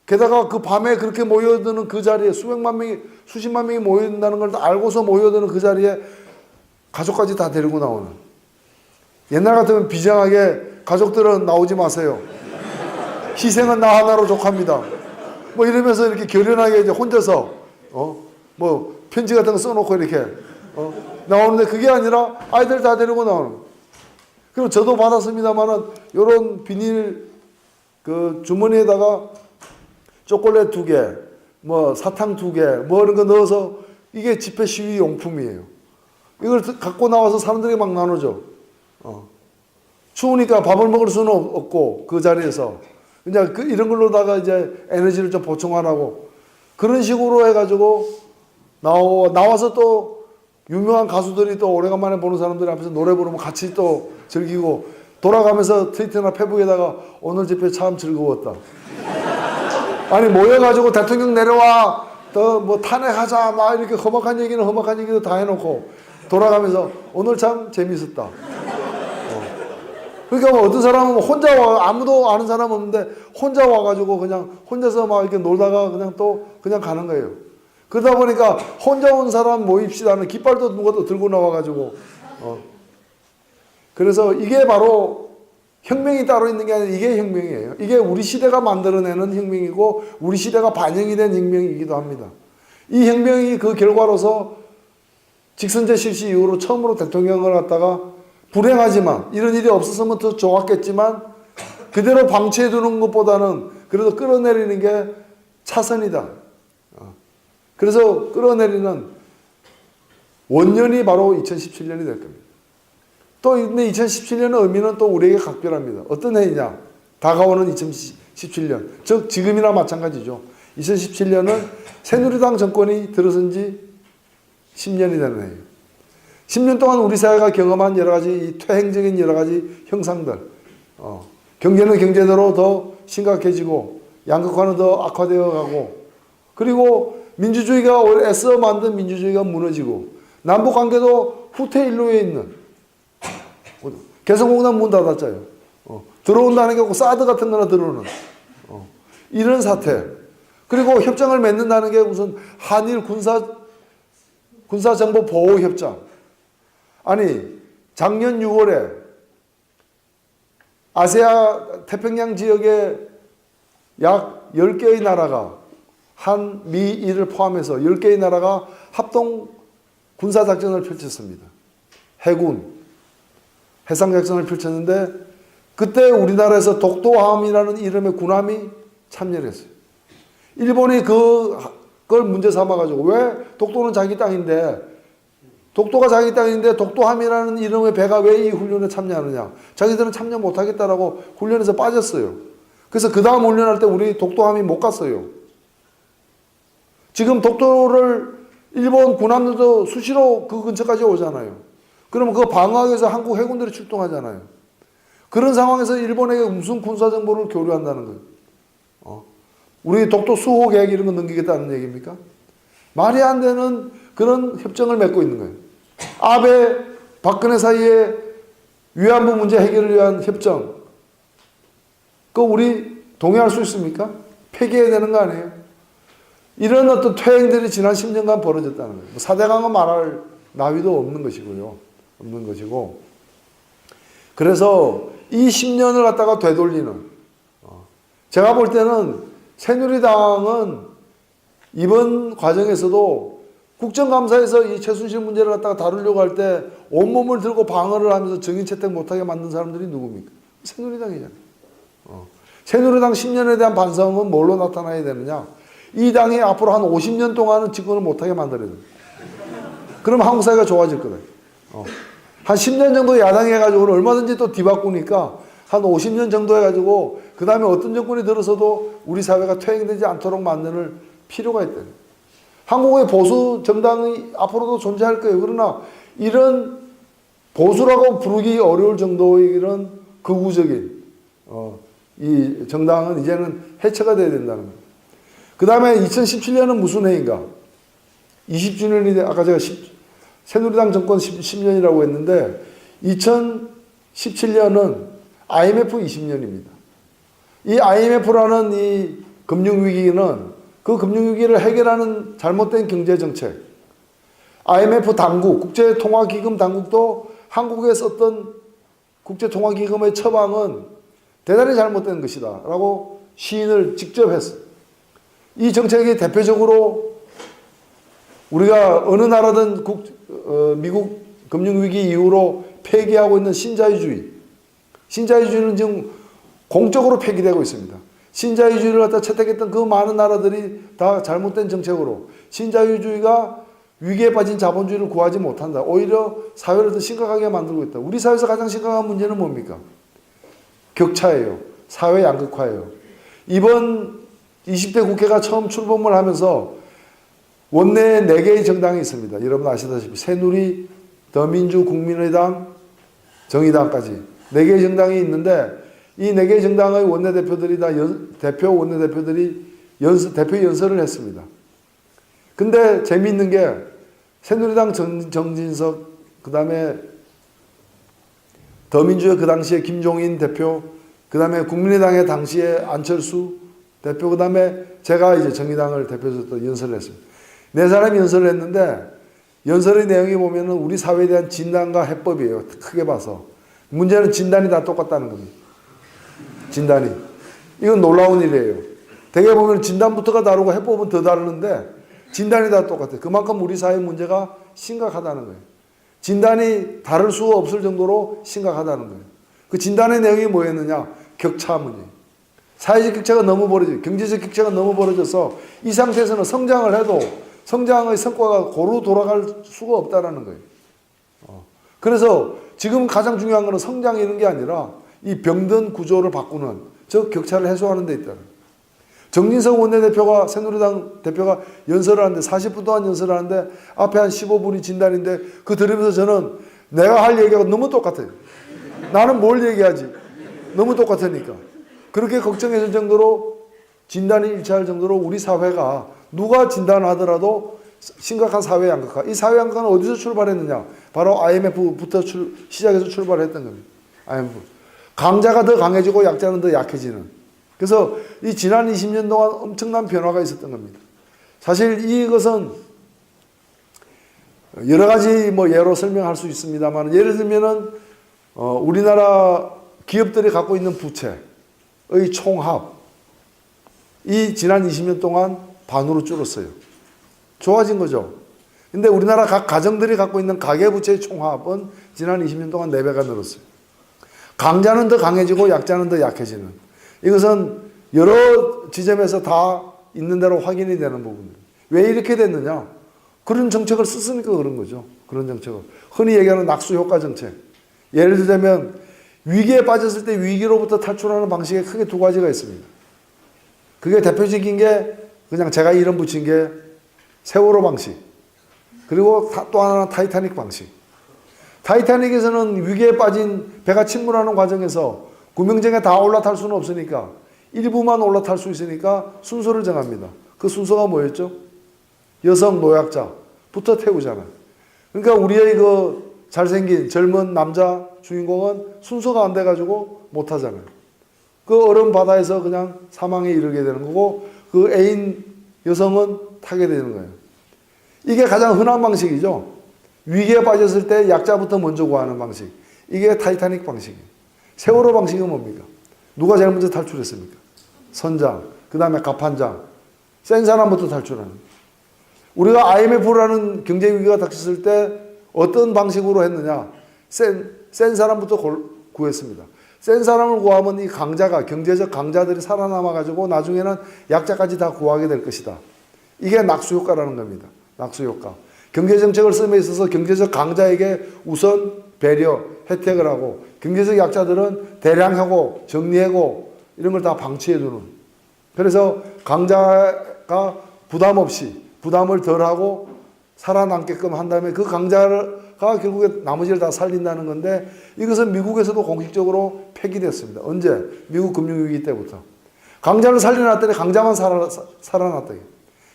게다가 그 밤에 그렇게 모여드는 그 자리에 수백만 명이 수십만 명이 모여든다는 걸 알고서 모여드는 그 자리에 가족까지 다 데리고 나오는 옛날 같으면 비장하게 가족들은 나오지 마세요. 희생은 나 하나로 족합니다. 뭐 이러면서 이렇게 결연하게 이제 혼자서 뭐 편지 같은 거 써놓고 이렇게 나오는데 그게 아니라 아이들 다 데리고 나오는. 그리고 저도 받았습니다만은 요런 비닐 그 주머니에다가 초콜릿 2개, 뭐 사탕 2개, 뭐 이런 거 넣어서 이게 집회 시위 용품이에요. 이걸 갖고 나와서 사람들이 막 나누죠. 추우니까 밥을 먹을 수는 없고 그 자리에서 그냥 이런 걸로다가 이제 에너지를 좀 보충하라고 그런 식으로 해가지고 나와서 또 유명한 가수들이 또 오래간만에 보는 사람들이 앞에서 노래 부르면 같이 또 즐기고 돌아가면서 트위터나 페북에다가 오늘 집회 참 즐거웠다. 아니 모여가지고 대통령 내려와 더 뭐 탄핵하자 막 이렇게 험악한 얘기도 다 해놓고 돌아가면서 오늘 참 재밌었다. 그러니까 뭐 어떤 사람은 혼자 와 아무도 아는 사람 없는데 혼자 와가지고 그냥 혼자서 막 이렇게 놀다가 그냥 또 그냥 가는 거예요. 그러다 보니까 혼자 온 사람 모입시다는 깃발도 누가 또 들고 나와가지고 그래서 이게 바로 혁명이 따로 있는 게 아니라 이게 혁명이에요. 이게 우리 시대가 만들어내는 혁명이고 우리 시대가 반영이 된 혁명이기도 합니다. 이 혁명이 그 결과로서 직선제 실시 이후로 처음으로 대통령을 갖다가 불행하지만 이런 일이 없었으면 더 좋았겠지만 그대로 방치해 두는 것보다는 그래도 끌어내리는 게 차선이다. 그래서 끌어내리는 원년이 바로 2017년이 될 겁니다. 또 2017년의 의미는 또 우리에게 각별합니다. 어떤 해이냐? 다가오는 2017년. 즉 지금이나 마찬가지죠. 2017년은 새누리당 정권이 들어선 지 10년이 되는 해예요. 10년 동안 우리 사회가 경험한 여러 가지 이 퇴행적인 여러 가지 형상들, 경제는 경제대로 더 심각해지고 양극화는 더 악화되어 가고, 그리고 민주주의가 애써 만든 민주주의가 무너지고, 남북 관계도 후퇴일로에 있는, 개성공단 문 닫았잖아요. 들어온다는 게 사드 같은 거나 들어오는 이런 사태. 그리고 협정을 맺는다는 게 무슨 한일 군사정보보호협정. 아니 작년 6월에 아세아 태평양 지역에 약 10개의 나라가, 한, 미, 일을 포함해서 10개의 나라가 합동 군사작전을 펼쳤습니다. 해군, 해상작전을 펼쳤는데, 그때 우리나라에서 독도함이라는 이름의 군함이 참여를 했어요. 일본이 그걸 문제 삼아가지고, 왜 독도는 자기 땅인데, 독도가 자기 땅인데 독도함이라는 이름의 배가 왜 이 훈련에 참여하느냐. 자기들은 참여 못하겠다라고 훈련에서 빠졌어요. 그래서 그 다음 훈련할 때 우리 독도함이 못 갔어요. 지금 독도를 일본 군함들도 수시로 그 근처까지 오잖아요. 그러면 그거 방어하기 위해서 한국 해군들이 출동하잖아요. 그런 상황에서 일본에게 무슨 군사정보를 교류한다는 거예요. 우리 독도 수호 계획 이런 거 넘기겠다는 얘기입니까? 말이 안 되는 그런 협정을 맺고 있는 거예요. 아베, 박근혜 사이에 위안부 문제 해결을 위한 협정, 그거 우리 동의할 수 있습니까? 폐기해야 되는 거 아니에요? 이런 어떤 퇴행들이 지난 10년간 벌어졌다는 거예요. 4대 강은 말할 나위도 없는 것이고요. 없는 것이고. 그래서 이 10년을 갖다가 되돌리는, 제가 볼 때는 새누리당은 이번 과정에서도 국정감사에서 이 최순실 문제를 갖다가 다루려고 할 때 온몸을 들고 방어를 하면서 증인 채택 못하게 만든 사람들이 누굽니까? 새누리당이잖아요. 새누리당 10년에 대한 반성은 뭘로 나타나야 되느냐? 이 당이 앞으로 한 50년 동안은 집권을 못하게 만들어야 돼요. 그럼 한국 사회가 좋아질 거예요. 한 10년 정도 야당이 해가지고는 얼마든지 또 뒤바꾸니까 한 50년 정도 해가지고 그 다음에 어떤 정권이 들어서도 우리 사회가 퇴행되지 않도록 만드는 필요가 있다. 한국의 보수 정당이 앞으로도 존재할 거예요. 그러나 이런 보수라고 부르기 어려울 정도의 이런 극우적인 이 정당은 이제는 해체가 돼야 된다는 거예요. 그 다음에 2017년은 무슨 해인가? 20주년이 아까 제가 새누리당 정권 10년이라고 했는데 2017년은 IMF 20년입니다. 이 IMF라는 이 금융위기는 그 금융위기를 해결하는 잘못된 경제정책, IMF 당국, 국제통화기금 당국도 한국에 썼던 국제통화기금의 처방은 대단히 잘못된 것이다 라고 시인을 직접 했어요. 이 정책이 대표적으로 우리가 어느 나라든 미국 금융위기 이후로 폐기하고 있는 신자유주의. 신자유주의는 지금 공적으로 폐기되고 있습니다. 신자유주의를 갖다 채택했던 그 많은 나라들이 다 잘못된 정책으로 신자유주의가 위기에 빠진 자본주의를 구하지 못한다. 오히려 사회를 더 심각하게 만들고 있다. 우리 사회에서 가장 심각한 문제는 뭡니까? 격차예요. 사회 양극화예요. 이번 20대 국회가 처음 출범을 하면서 원내에 4개의 정당이 있습니다. 여러분 아시다시피 새누리, 더민주, 국민의당, 정의당까지 4개의 정당이 있는데 이 4개의 정당의 원내대표들이 다 대표 원내대표들이 대표 연설을 했습니다. 근데 재미있는 게 새누리당 정진석, 그 다음에 더민주의 그 당시에 김종인 대표, 그 다음에 국민의당의 당시에 안철수 대표, 그 다음에 제가 이제 정의당을 대표해서 또 연설을 했습니다. 4사람이 연설을 했는데 연설의 내용이 보면은 우리 사회에 대한 진단과 해법이에요. 크게 봐서. 문제는 진단이 다 똑같다는 겁니다. 진단이. 이건 놀라운 일이에요. 대개 보면 진단부터가 다르고 해법은 더 다르는데 진단이 다 똑같아요. 그만큼 우리 사회 문제가 심각하다는 거예요. 진단이 다를 수 없을 정도로 심각하다는 거예요. 그 진단의 내용이 뭐였느냐? 격차 문제. 사회적 격차가 너무 벌어져, 경제적 격차가 너무 벌어져서 이 상태에서는 성장을 해도 성장의 성과가 고루 돌아갈 수가 없다라는 거예요. 그래서 지금 가장 중요한 거는 성장 이런 게 아니라 이 병든 구조를 바꾸는 저 격차를 해소하는 데 있다. 정진석 원내대표가 새누리당 대표가 연설을 하는데 40분 동안 연설을 하는데 앞에 한 15분이 진단인데 그 들으면서 저는 내가 할 얘기가 너무 똑같아요. 나는 뭘 얘기하지? 너무 똑같으니까. 그렇게 걱정했을 정도로 진단이 일치할 정도로 우리 사회가 누가 진단하더라도 심각한 사회 양극화. 이 사회 양극화는 어디서 출발했느냐? 바로 IMF부터 시작해서 출발했던 겁니다. IMF. 강자가 더 강해지고 약자는 더 약해지는. 그래서 이 지난 20년 동안 엄청난 변화가 있었던 겁니다. 사실 이것은 여러 가지 뭐 예로 설명할 수 있습니다만 예를 들면은 우리나라 기업들이 갖고 있는 부채의 총합 이 지난 20년 동안 반으로 줄었어요. 좋아진 거죠. 근데 우리나라 각 가정들이 갖고 있는 가계부채의 총합은 지난 20년 동안 4배가 늘었어요. 강자는 더 강해지고 약자는 더 약해지는. 이것은 여러 지점에서 다 있는 대로 확인이 되는 부분입니다. 왜 이렇게 됐느냐? 그런 정책을 썼으니까 그런 거죠. 그런 정책을. 흔히 얘기하는 낙수효과 정책. 예를 들자면 위기에 빠졌을 때 위기로부터 탈출하는 방식에 크게 2가지가 있습니다. 그게 대표적인 게 그냥 제가 이름 붙인 게 세월호 방식. 그리고 또 하나는 타이타닉 방식. 타이타닉에서는 위기에 빠진 배가 침몰하는 과정에서 구명정에 다 올라탈 수는 없으니까 일부만 올라탈 수 있으니까 순서를 정합니다. 그 순서가 뭐였죠? 여성, 노약자부터 태우잖아요. 그러니까 우리의 그 잘생긴 젊은 남자 주인공은 순서가 안 돼가지고 못하잖아요. 그 얼음 바다에서 그냥 사망에 이르게 되는 거고 그 애인 여성은 타게 되는 거예요. 이게 가장 흔한 방식이죠. 위기에 빠졌을 때 약자부터 먼저 구하는 방식. 이게 타이타닉 방식이에요. 세월호 방식은 뭡니까? 누가 제일 먼저 탈출했습니까? 선장, 그 다음에 갑판장, 센 사람부터 탈출하는. 우리가 IMF라는 경제위기가 닥쳤을 때 어떤 방식으로 했느냐? 센 사람부터 구했습니다. 센 사람을 구하면 이 강자가, 경제적 강자들이 살아남아가지고 나중에는 약자까지 다 구하게 될 것이다. 이게 낙수효과라는 겁니다. 낙수효과. 경제정책을 씀에 있어서 경제적 강자에게 우선 배려, 혜택을 하고 경제적 약자들은 대량하고 정리하고 이런 걸 다 방치해두는. 그래서 강자가 부담 없이 부담을 덜하고 살아남게끔 한 다음에 그 강자가 결국에 나머지를 다 살린다는 건데 이것은 미국에서도 공식적으로 폐기됐습니다. 언제? 미국 금융위기 때부터. 강자를 살려놨더니 강자만 살아났다.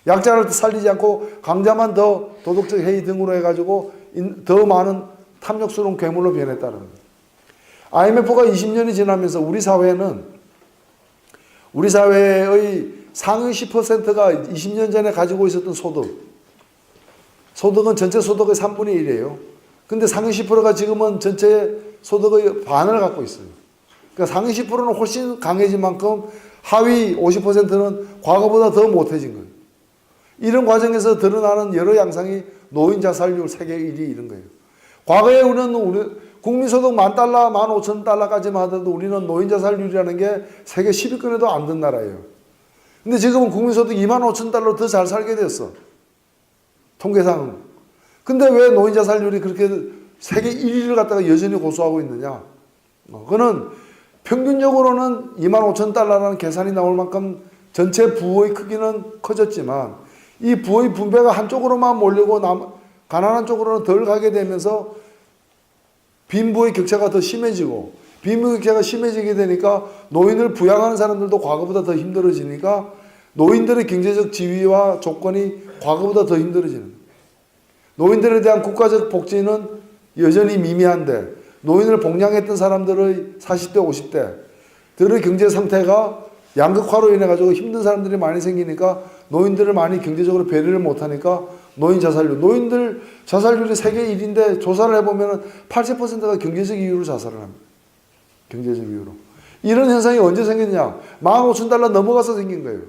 약자를 살리지 않고 강자만 더 도덕적 해이 등으로 해가지고 더 많은 탐욕스러운 괴물로 변했다는 겁니다. IMF가 20년이 지나면서 우리 사회의 상위 10%가 20년 전에 가지고 있었던 소득은 전체 소득의 3분의 1이에요. 근데 상위 10%가 지금은 전체 소득의 반을 갖고 있어요. 그러니까 상위 10%는 훨씬 강해진 만큼 하위 50%는 과거보다 더 못해진 거예요. 이런 과정에서 드러나는 여러 양상이 노인 자살률 세계 1위 이런 거예요. 과거에 우리 국민소득 $10,000, $15,000까지만 하더라도 우리는 노인 자살률이라는 게 세계 10위권에도 안 든 나라예요. 근데 지금은 국민소득 $25,000로 더 잘 살게 됐어. 통계상. 근데 왜 노인 자살률이 그렇게 세계 1위를 갖다가 여전히 고수하고 있느냐? 그거는 평균적으로는 $25,000라는 계산이 나올 만큼 전체 부의 크기는 커졌지만 이 부의 분배가 한쪽으로만 몰리고 가난한 쪽으로는 덜 가게 되면서 빈부의 격차가 더 심해지고 빈부의 격차가 심해지게 되니까 노인을 부양하는 사람들도 과거보다 더 힘들어지니까 노인들의 경제적 지위와 조건이 과거보다 더 힘들어지는 거예요. 노인들에 대한 국가적 복지는 여전히 미미한데 노인을 복양했던 사람들의 40대 50대들의 경제 상태가 양극화로 인해 가지고 힘든 사람들이 많이 생기니까 노인들을 많이 경제적으로 배려를 못하니까 노인 자살률. 노인들 자살률이 세계 1위인데 조사를 해보면 80%가 경제적 이유로 자살을 합니다. 경제적 이유로. 이런 현상이 언제 생겼냐? $15,000 넘어가서 생긴 거예요.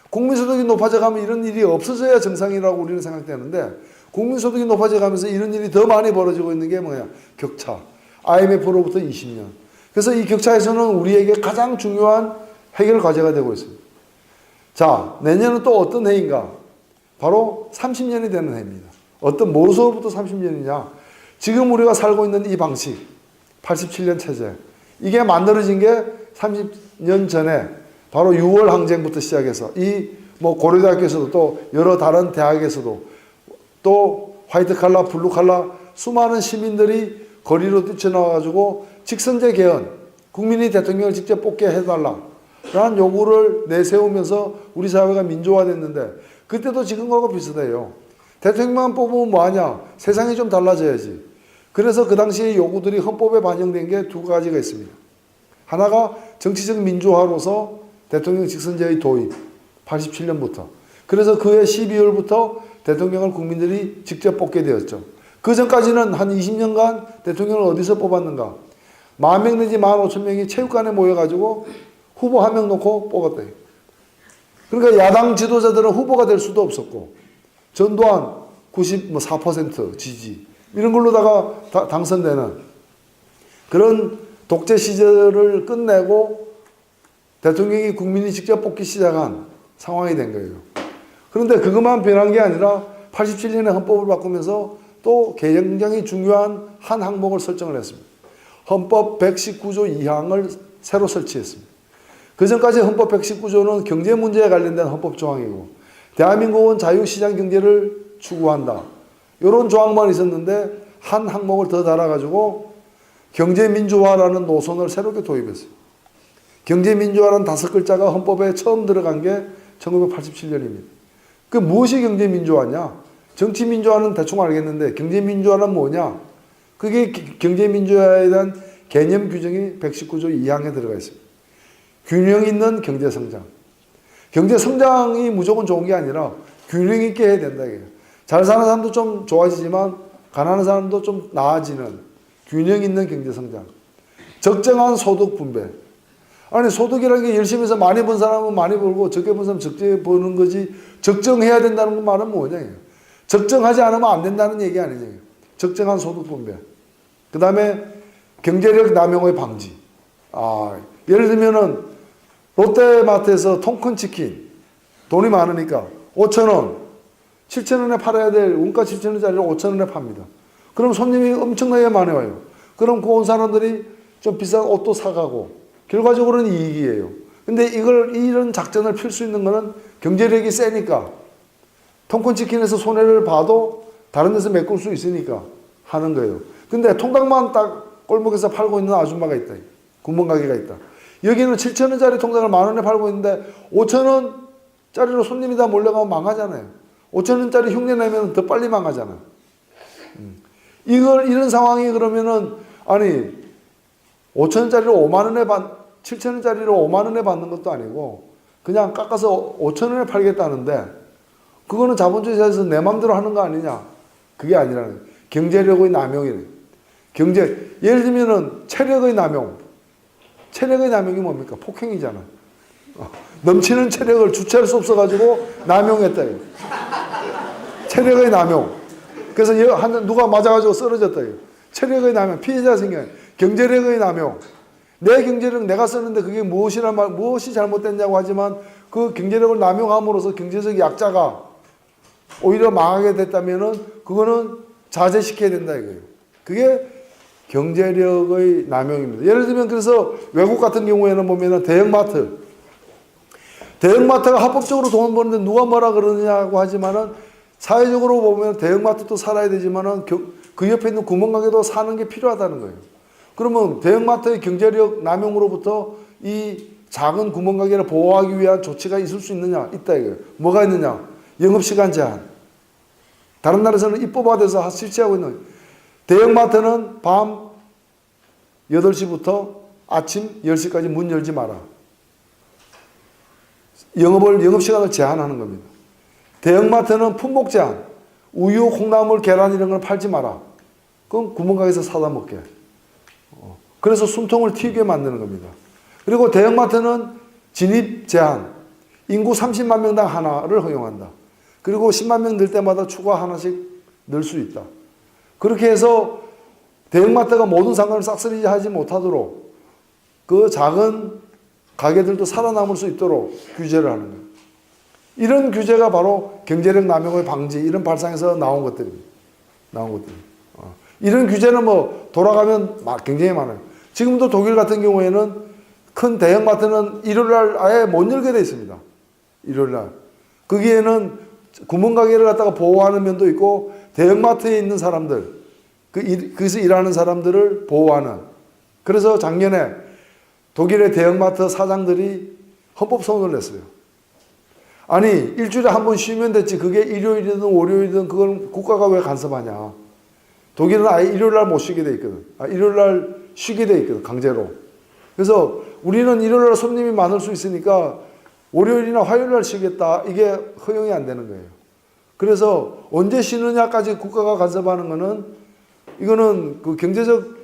국민소득이 높아져 가면 이런 일이 없어져야 정상이라고 우리는 생각되는데 국민소득이 높아져 가면서 이런 일이 더 많이 벌어지고 있는 게 뭐냐? 격차. IMF로부터 20년. 그래서 이 격차에서는 우리에게 가장 중요한 해결 과제가 되고 있습니다. 자, 내년은 또 어떤 해인가? 바로 30년이 되는 해입니다. 뭐로서부터 30년이냐? 지금 우리가 살고 있는 이 방식, 87년 체제. 이게 만들어진 게 30년 전에 바로 6월 항쟁부터 시작해서 이 뭐 고려대학교에서도 또 여러 다른 대학에서도 또 화이트 칼라, 블루 칼라 수많은 시민들이 거리로 뛰쳐나와가지고 직선제 개헌, 국민이 대통령을 직접 뽑게 해달라 라는 요구를 내세우면서 우리 사회가 민주화됐는데 그때도 지금하고 비슷해요. 대통령만 뽑으면 뭐하냐? 세상이 좀 달라져야지. 그래서 그 당시에 요구들이 헌법에 반영된 게 두 가지가 있습니다. 하나가 정치적 민주화로서 대통령 직선제의 도입, 87년부터. 그래서 그해 12월부터 대통령을 국민들이 직접 뽑게 되었죠. 그 전까지는 한 20년간 대통령을 어디서 뽑았는가? 10,000명 내지 15,000명이 체육관에 모여가지고 후보 한 명 놓고 뽑았다. 그러니까 야당 지도자들은 후보가 될 수도 없었고 전두환 94% 지지 이런 걸로다가 당선되는 그런 독재 시절을 끝내고 대통령이 국민이 직접 뽑기 시작한 상황이 된 거예요. 그런데 그것만 변한 게 아니라 87년에 헌법을 바꾸면서 또 굉장히 중요한 한 항목을 설정을 했습니다. 헌법 119조 2항을 새로 설치했습니다. 그 전까지 헌법 119조는 경제 문제에 관련된 헌법 조항이고 대한민국은 자유시장 경제를 추구한다. 이런 조항만 있었는데 한 항목을 더 달아가지고 경제민주화라는 노선을 새롭게 도입했어요. 경제민주화라는 5글자가 헌법에 처음 들어간 게 1987년입니다. 그 무엇이 경제민주화냐? 정치민주화는 대충 알겠는데 경제민주화는 뭐냐? 그게 경제민주화에 대한 개념 규정이 119조 2항에 들어가 있습니다. 균형 있는 경제성장. 경제성장이 무조건 좋은 게 아니라 균형 있게 해야 된다. 잘 사는 사람도 좀 좋아지지만 가난한 사람도 좀 나아지는 균형 있는 경제성장. 적정한 소득 분배. 아니 소득이라는 게 열심히 해서 많이 번 사람은 많이 벌고 적게 번 사람은 적게 버는 거지 적정해야 된다는 그 말은 뭐냐. 적정하지 않으면 안 된다는 얘기 아니냐. 적정한 소득 분배. 그 다음에 경제력 남용의 방지. 예를 들면은 롯데마트에서 통큰 치킨 돈이 많으니까 5,000원, 7,000원에 팔아야 될 원가 7,000원짜리를 5,000원에 팝니다. 그럼 손님이 엄청나게 많이 와요. 그럼 그 온 사람들이 좀 비싼 옷도 사가고 결과적으로는 이익이에요. 근데 이런 작전을 펼 수 있는 거는 경제력이 세니까 통큰치킨에서 손해를 봐도 다른 데서 메꿀 수 있으니까 하는 거예요. 근데 통닭만 딱 골목에서 팔고 있는 아줌마가 있다. 구멍가게가 있다. 여기는 7,000원짜리 통닭을 10,000원에 팔고 있는데 5,000원짜리로 손님이 다 몰려가면 망하잖아요. 5,000원짜리 흉내 내면 더 빨리 망하잖아. 이런 상황이 그러면은, 아니, 5,000원짜리로 5만원에 7,000원짜리로 5만원에 받는 것도 아니고, 그냥 깎아서 5,000원에 팔겠다는데, 그거는 자본주의 사회에서 내 맘대로 하는 거 아니냐? 그게 아니라는 거예요. 경제력의 남용이래. 예를 들면은 체력의 남용. 체력의 남용이 뭡니까? 폭행이잖아. 넘치는 체력을 주체할 수 없어가지고 남용했다. 체력의 남용. 그래서 누가 맞아가지고 쓰러졌다. 체력의 남용. 피해자 생겨. 경제력의 남용. 내 경제력 내가 쓰는데 그게 무엇이 잘못됐냐고 하지만 그 경제력을 남용함으로써 경제적 약자가 오히려 망하게 됐다면은 그거는 자제시켜야 된다 이거예요. 그게 경제력의 남용입니다. 예를 들면 그래서 외국 같은 경우에는 보면은 대형마트가 합법적으로 돈 버는데 누가 뭐라 그러느냐고 하지만은 사회적으로 보면 대형마트도 살아야 되지만은 그 옆에 있는 구멍가게도 사는 게 필요하다는 거예요. 그러면 대형마트의 경제력 남용으로부터 이 작은 구멍가게를 보호하기 위한 조치가 있을 수 있느냐? 있다 이거예요. 뭐가 있느냐? 영업시간 제한. 다른 나라에서는 입법화돼서 실시하고 있는 대형마트는 밤 8시부터 아침 10시까지 문 열지 마라. 영업시간을 제한하는 겁니다. 대형마트는 품목 제한. 우유, 콩나물, 계란 이런 걸 팔지 마라. 그럼 구멍가게에서 사다 먹게. 그래서 숨통을 튀게 만드는 겁니다. 그리고 대형마트는 진입 제한. 인구 30만 명당 하나를 허용한다. 그리고 10만 명 늘 때마다 추가 하나씩 넣을 수 있다. 그렇게 해서 대형마트가 모든 상권을 싹쓸이 하지 못하도록 그 작은 가게들도 살아남을 수 있도록 규제를 하는 거예요. 이런 규제가 바로 경제력 남용의 방지 이런 발상에서 나온 것들입니다. 이런 규제는 뭐 돌아가면 굉장히 많아요. 지금도 독일 같은 경우에는 큰 대형마트는 일요일날 아예 못 열게 돼 있습니다. 일요일날. 거기에는 구멍가게를 갖다가 보호하는 면도 있고 대형마트에 있는 사람들, 거기서 일하는 사람들을 보호하는. 그래서 작년에 독일의 대형마트 사장들이 헌법소원을 냈어요. 아니 일주일에 한 번 쉬면 됐지 그게 일요일이든 월요일이든 그걸 국가가 왜 간섭하냐. 독일은 아예 일요일날 못 쉬게 돼 있거든. 일요일날 쉬게 돼 있거든 강제로. 그래서 우리는 일요일날 손님이 많을 수 있으니까 월요일이나 화요일날 쉬겠다. 이게 허용이 안 되는 거예요. 그래서 언제 쉬느냐까지 국가가 간섭하는 거는 이거는 그 경제적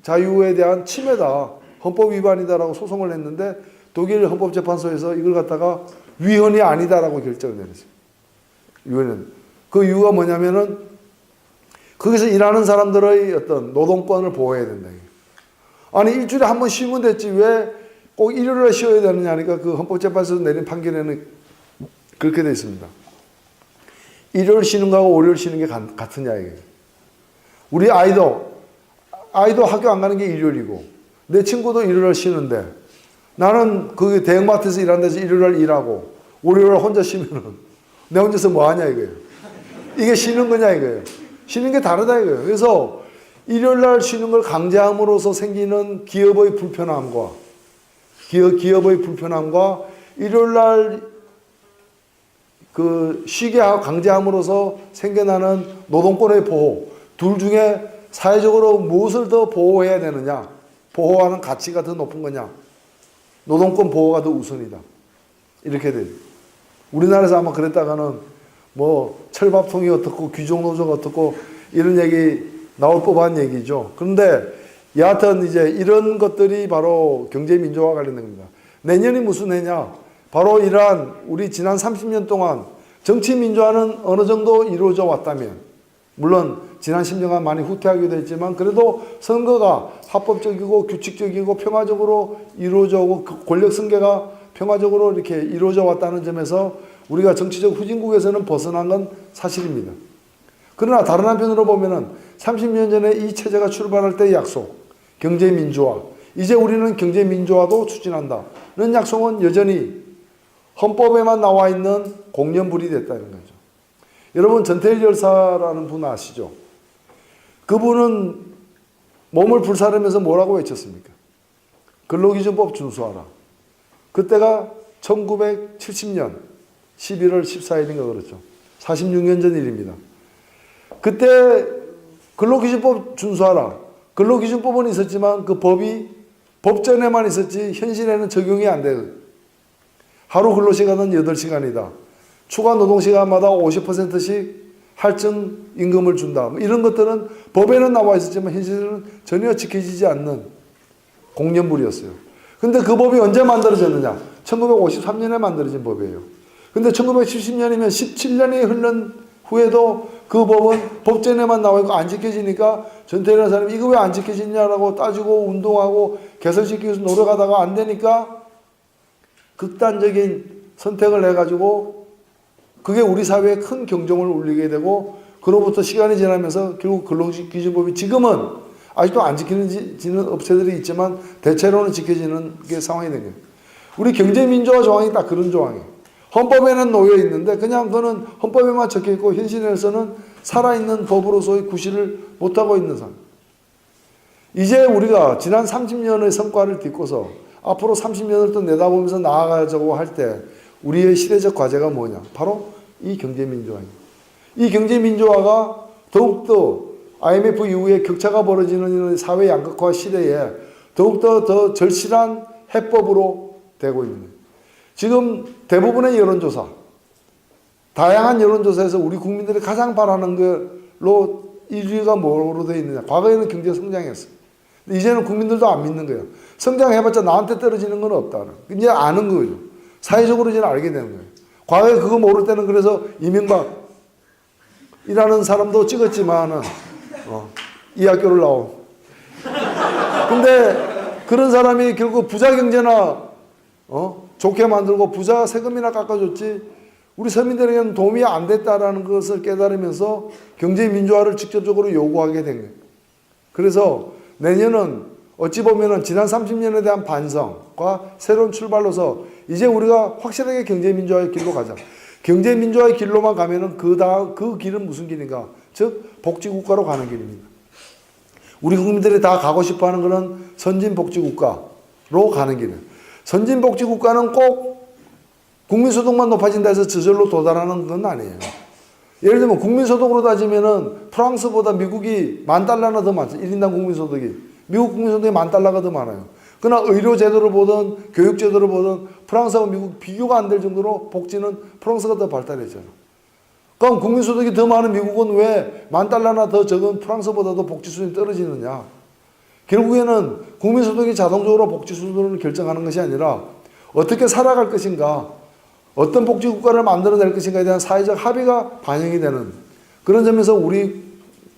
자유에 대한 침해다. 헌법 위반이다라고 소송을 했는데 독일 헌법재판소에서 이걸 갖다가 위헌이 아니다라고 결정을 내렸어요. 위헌은. 그 이유가 뭐냐면은 거기서 일하는 사람들의 어떤 노동권을 보호해야 된다. 아니 일주일에 한 번 쉬면 됐지 왜 꼭 일요일에 쉬어야 되느냐 하니까 그 헌법재판소에서 내린 판결에는 그렇게 되어 있습니다. 일요일 쉬는 거하고 월요일 쉬는 게 같으냐 이게. 우리 아이도 학교 안 가는 게 일요일이고 내 친구도 일요일 쉬는데 나는 그 대형마트에서 일하는 데서 일요일 일하고 월요일 혼자 쉬면은 내 혼자서 뭐 하냐 이거예요. 이게 쉬는 거냐 이거예요. 쉬는 게 다르다 이거예요. 그래서 일요일 날 쉬는 걸 강제함으로써 생기는 기업의 불편함과 일요일 날 그 쉬게 강제함으로써 생겨나는 노동권의 보호 둘 중에 사회적으로 무엇을 더 보호해야 되느냐, 보호하는 가치가 더 높은 거냐, 노동권 보호가 더 우선이다 이렇게 돼요. 우리나라에서 아마 그랬다가는 뭐 철밥통이 어떻고 규정노조가 어떻고 이런 얘기 나올 법한 얘기죠. 그런데 여하튼 이제 이런 것들이 바로 경제민주화와 관련된 겁니다. 내년이 무슨 해냐? 바로 이러한 우리 지난 30년 동안 정치민주화는 어느 정도 이루어져 왔다면 물론 지난 10년간 많이 후퇴하기도 했지만 그래도 선거가 합법적이고 규칙적이고 평화적으로 이루어져 오고 권력승계가 평화적으로 이렇게 이루어져 왔다는 점에서 우리가 정치적 후진국에서는 벗어난 건 사실입니다. 그러나 다른 한편으로 보면은 30년 전에 이 체제가 출발할 때의 약속, 경제민주화, 이제 우리는 경제민주화도 추진한다는 약속은 여전히 헌법에만 나와 있는 공연불이 됐다는 거죠. 여러분 전태일 열사라는 분 아시죠? 그분은 몸을 불사르면서 뭐라고 외쳤습니까? 근로기준법 준수하라. 그때가 1970년 11월 14일인가 그렇죠. 46년 전 일입니다. 그때 근로기준법 준수하라. 근로기준법은 있었지만 그 법이 법전에만 있었지 현실에는 적용이 안 돼요. 하루 근로시간은 8시간이다. 추가 노동시간마다 50%씩 할증 임금을 준다. 이런 것들은 법에는 나와 있었지만 현실은 전혀 지켜지지 않는 공연물이었어요. 근데 그 법이 언제 만들어졌느냐? 1953년에 만들어진 법이에요. 근데 1970년이면 17년이 흐른 후에도 그 법은 법전에만 나와 있고 안 지켜지니까 전태일이라는 사람이 이거 왜 안 지켜지냐라고 따지고 운동하고 개선시키기 위해서 노력하다가 안 되니까 극단적인 선택을 해가지고 그게 우리 사회에 큰 경종을 울리게 되고 그로부터 시간이 지나면서 결국 근로기준법이 지금은 아직도 안 지켜지는 업체들이 있지만 대체로는 지켜지는 게 상황이 된 거예요. 우리 경제민주화 조항이 딱 그런 조항이에요. 헌법에는 놓여 있는데 그냥 그거는 헌법에만 적혀 있고 현실에서는 살아있는 법으로서의 구실을 못하고 있는 상황. 이제 우리가 지난 30년의 성과를 딛고서 앞으로 30년을 또 내다보면서 나아가자고 할 때 우리의 시대적 과제가 뭐냐? 바로 이 경제민주화입니다. 이 경제민주화가 더욱더 IMF 이후에 격차가 벌어지는 사회 양극화 시대에 더욱더 더 절실한 해법으로 되고 있는 거예요. 지금 대부분의 여론조사, 다양한 여론조사에서 우리 국민들이 가장 바라는 걸로 1위가 뭐로 되어 있느냐. 과거에는 경제 성장했어요. 이제는 국민들도 안 믿는 거예요. 성장해봤자 나한테 떨어지는 건 없다는. 이제 아는 거죠. 사회적으로 이제 알게 되는 거예요. 과거에 그거 모를 때는 그래서 이명박이라는 사람도 찍었지만은 이 학교를 나온. 근데 그런 사람이 결국 부자 경제나 좋게 만들고 부자 세금이나 깎아줬지 우리 서민들에게는 도움이 안 됐다라는 것을 깨달으면서 경제민주화를 직접적으로 요구하게 된 거예요. 그래서 내년은 어찌 보면은 지난 30년에 대한 반성과 새로운 출발로서 이제 우리가 확실하게 경제민주화의 길로 가자. 경제민주화의 길로만 가면은 그 길은 무슨 길인가? 즉, 복지국가로 가는 길입니다. 우리 국민들이 다 가고 싶어 하는 것은 선진복지국가로 가는 길이에요. 선진복지국가는 꼭 국민소득만 높아진다 해서 저절로 도달하는 건 아니에요. 예를 들면 국민소득으로 따지면은 프랑스보다 미국이 $10,000나 더 많죠. 1인당 국민소득이. 미국 국민소득이 $10,000가 더 많아요. 그러나 의료제도를 보든 교육제도를 보든 프랑스하고 미국 비교가 안 될 정도로 복지는 프랑스가 더 발달했잖아요. 그럼 국민소득이 더 많은 미국은 왜 $10,000나 더 적은 프랑스보다도 복지 수준이 떨어지느냐? 결국에는 국민소득이 자동적으로 복지 수준을 결정하는 것이 아니라 어떻게 살아갈 것인가, 어떤 복지국가를 만들어낼 것인가에 대한 사회적 합의가 반영이 되는 그런 점에서 우리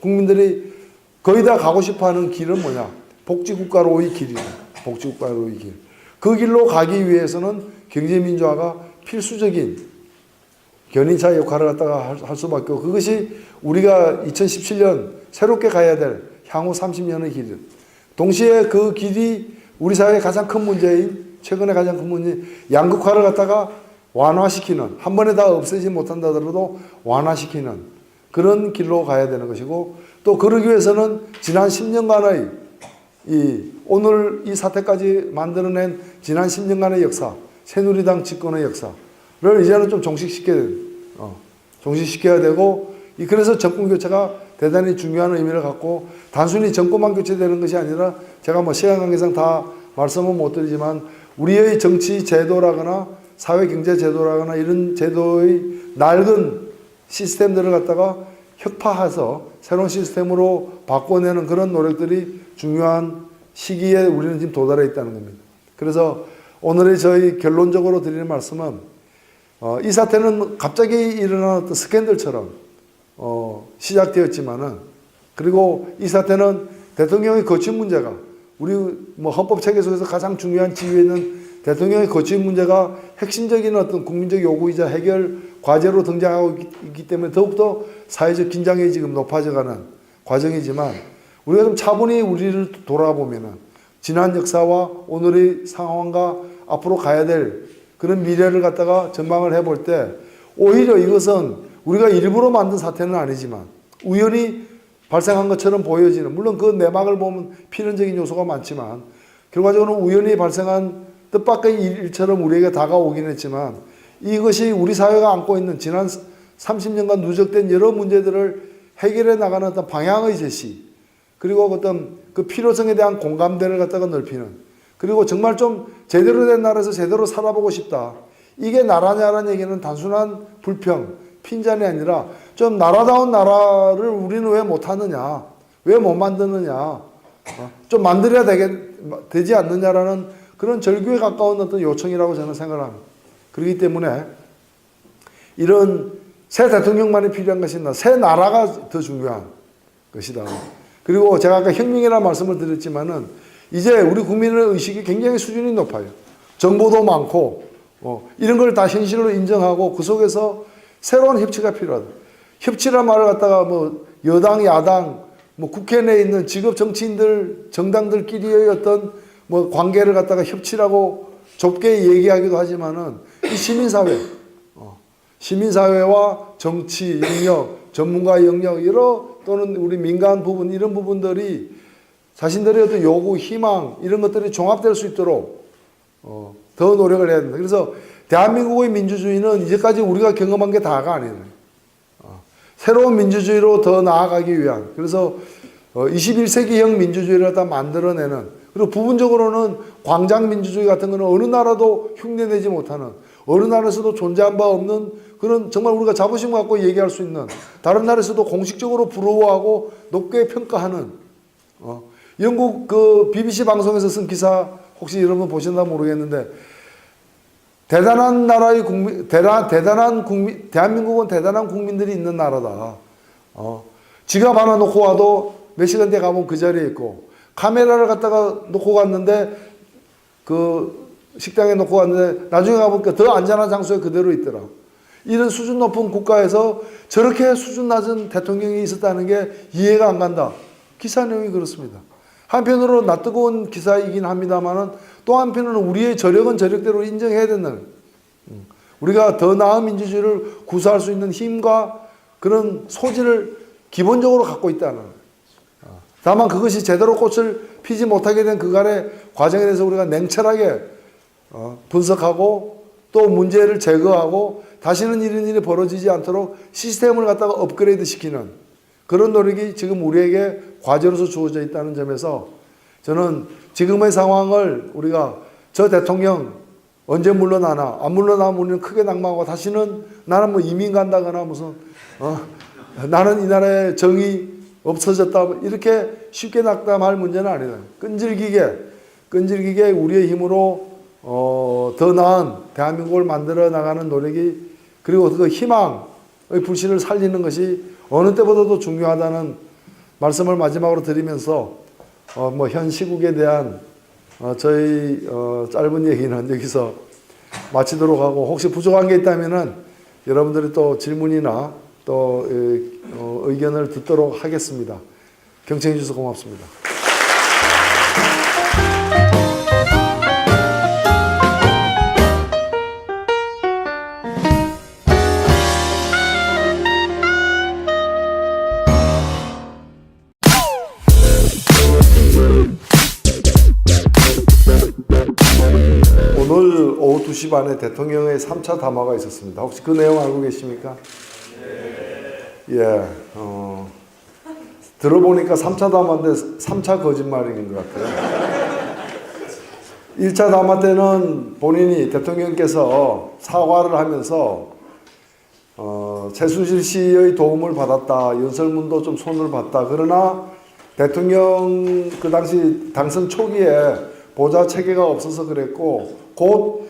국민들이 거의 다 가고 싶어하는 길은 뭐냐? 복지국가로의 길이다. 복지국가로의 길. 그 길로 가기 위해서는 경제민주화가 필수적인 견인차 역할을 갖다가 할 수밖에 없고, 그것이 우리가 2017년 새롭게 가야 될 향후 30년의 길이다. 동시에 그 길이 우리 사회의 가장 큰 문제인, 최근에 가장 큰 문제인 양극화를 갖다가 완화시키는, 한 번에 다 없애지 못한다 하더라도 완화시키는 그런 길로 가야 되는 것이고, 또 그러기 위해서는 지난 10년간의 오늘 이 사태까지 만들어낸 지난 10년간의 역사, 새누리당 집권의 역사를 이제는 좀 종식시켜야 되고, 그래서 정권 교체가 대단히 중요한 의미를 갖고, 단순히 정권만 교체되는 것이 아니라, 제가 뭐 시간 관계상 다 말씀은 못 드리지만 우리의 정치 제도라거나 사회 경제 제도라거나 이런 제도의 낡은 시스템들을 갖다가 혁파해서 새로운 시스템으로 바꿔내는 그런 노력들이 중요한 시기에 우리는 지금 도달해 있다는 겁니다. 그래서 오늘의 저희 결론적으로 드리는 말씀은, 이 사태는 갑자기 일어난 어떤 스캔들처럼 시작되었지만은, 그리고 이 사태는 대통령의 거취 문제가, 우리 뭐 헌법 체계 속에서 가장 중요한 지위에 있는 대통령의 거취 문제가 핵심적인 어떤 국민적 요구이자 해결 과제로 등장하고 있기 때문에 더욱더 사회적 긴장이 지금 높아져가는 과정이지만, 우리가 좀 차분히 우리를 돌아보면은 지난 역사와 오늘의 상황과 앞으로 가야 될 그런 미래를 갖다가 전망을 해볼 때, 오히려 이것은 우리가 일부러 만든 사태는 아니지만 우연히 발생한 것처럼 보여지는, 물론 그 내막을 보면 필연적인 요소가 많지만 결과적으로 우연히 발생한 뜻밖의 일처럼 우리에게 다가오긴 했지만, 이것이 우리 사회가 안고 있는 지난 30년간 누적된 여러 문제들을 해결해 나가는 어떤 방향의 제시, 그리고 어떤 그 필요성에 대한 공감대를 갖다가 넓히는, 그리고 정말 좀 제대로 된 나라에서 제대로 살아보고 싶다. 이게 나라냐라는 얘기는 단순한 불평, 핀잔이 아니라 좀 나라다운 나라를 우리는 왜 못하느냐, 왜 못 만드느냐, 좀 만들어야 되지 않느냐라는 그런 절규에 가까운 어떤 요청이라고 저는 생각을 합니다. 그렇기 때문에 이런 새 대통령만이 필요한 것이 아니라 새 나라가 더 중요한 것이다. 그리고 제가 아까 혁명이라는 말씀을 드렸지만은 이제 우리 국민의 의식이 굉장히 수준이 높아요. 정보도 많고 이런 걸 다 현실로 인정하고 그 속에서 새로운 협치가 필요하다. 협치란 말을 갖다가 뭐 여당, 야당, 뭐 국회 내에 있는 직업 정치인들, 정당들끼리의 어떤 뭐 관계를 갖다가 협치라고 좁게 얘기하기도 하지만은 이 시민사회, 시민사회와 정치 영역, 전문가 영역, 또는 우리 민간 부분, 이런 부분들이 자신들의 어떤 요구, 희망, 이런 것들이 종합될 수 있도록 더 노력을 해야 된다. 그래서 대한민국의 민주주의는 이제까지 우리가 경험한 게 다가 아니에요. 새로운 민주주의로 더 나아가기 위한, 그래서 21세기형 민주주의를 다 만들어내는, 그리고 부분적으로는 광장 민주주의 같은 거는 어느 나라도 흉내내지 못하는, 어느 나라에서도 존재한 바 없는 그런, 정말 우리가 자부심 갖고 얘기할 수 있는, 다른 나라에서도 공식적으로 부러워하고 높게 평가하는, 영국 그 BBC 방송에서 쓴 기사 혹시 여러분 보셨나 모르겠는데, 대단한 나라의 국민, 대한민국은 대단한 국민들이 있는 나라다. 지갑 하나 놓고 와도 몇 시간 뒤에 가면 그 자리에 있고, 카메라를 갖다가 놓고 갔는데, 그 식당에 놓고 갔는데, 나중에 가보니까 더 안전한 장소에 그대로 있더라. 이런 수준 높은 국가에서 저렇게 수준 낮은 대통령이 있었다는 게 이해가 안 간다. 기사 내용이 그렇습니다. 한편으로 낯뜨거운 기사이긴 합니다만은 또 한편으로는 우리의 저력은 저력대로 인정해야 된다는 거예요. 우리가 더 나은 민주주의를 구사할 수 있는 힘과 그런 소질을 기본적으로 갖고 있다는 거예요. 다만 그것이 제대로 꽃을 피지 못하게 된 그간의 과정에 대해서 우리가 냉철하게 분석하고 또 문제를 제거하고 다시는 이런 일이 벌어지지 않도록 시스템을 갖다가 업그레이드 시키는 그런 노력이 지금 우리에게 과제로서 주어져 있다는 점에서 저는 지금의 상황을 우리가 저 대통령 언제 물러나나 안 물러나면 우리는 크게 낙망하고 다시는 나는 뭐 이민 간다거나 무슨 나는 이 나라의 정의 없어졌다 이렇게 쉽게 낙담할 문제는 아니다. 끈질기게 우리의 힘으로 더 나은 대한민국을 만들어 나가는 노력이 그리고 그 희망의 불씨를 살리는 것이 어느 때보다도 중요하다는 말씀을 마지막으로 드리면서 뭐 현 시국에 대한 저희 짧은 얘기는 여기서 마치도록 하고 혹시 부족한 게 있다면은 여러분들이 또 질문이나 또 의견을 듣도록 하겠습니다. 경청해 주셔서 고맙습니다. 오늘 오후 2시 반에 대통령의 3차 담화가 있었습니다. 혹시 그 내용 알고 계십니까? 네. 예, 들어보니까 3차 담화인데 3차 거짓말인 것 같아요. 1차 담화 때는 본인이 대통령께서 사과를 하면서 최순실 씨의 도움을 받았다. 연설문도 좀 손을 봤다. 그러나 대통령 그 당시 당선 초기에 보좌 체계가 없어서 그랬고 곧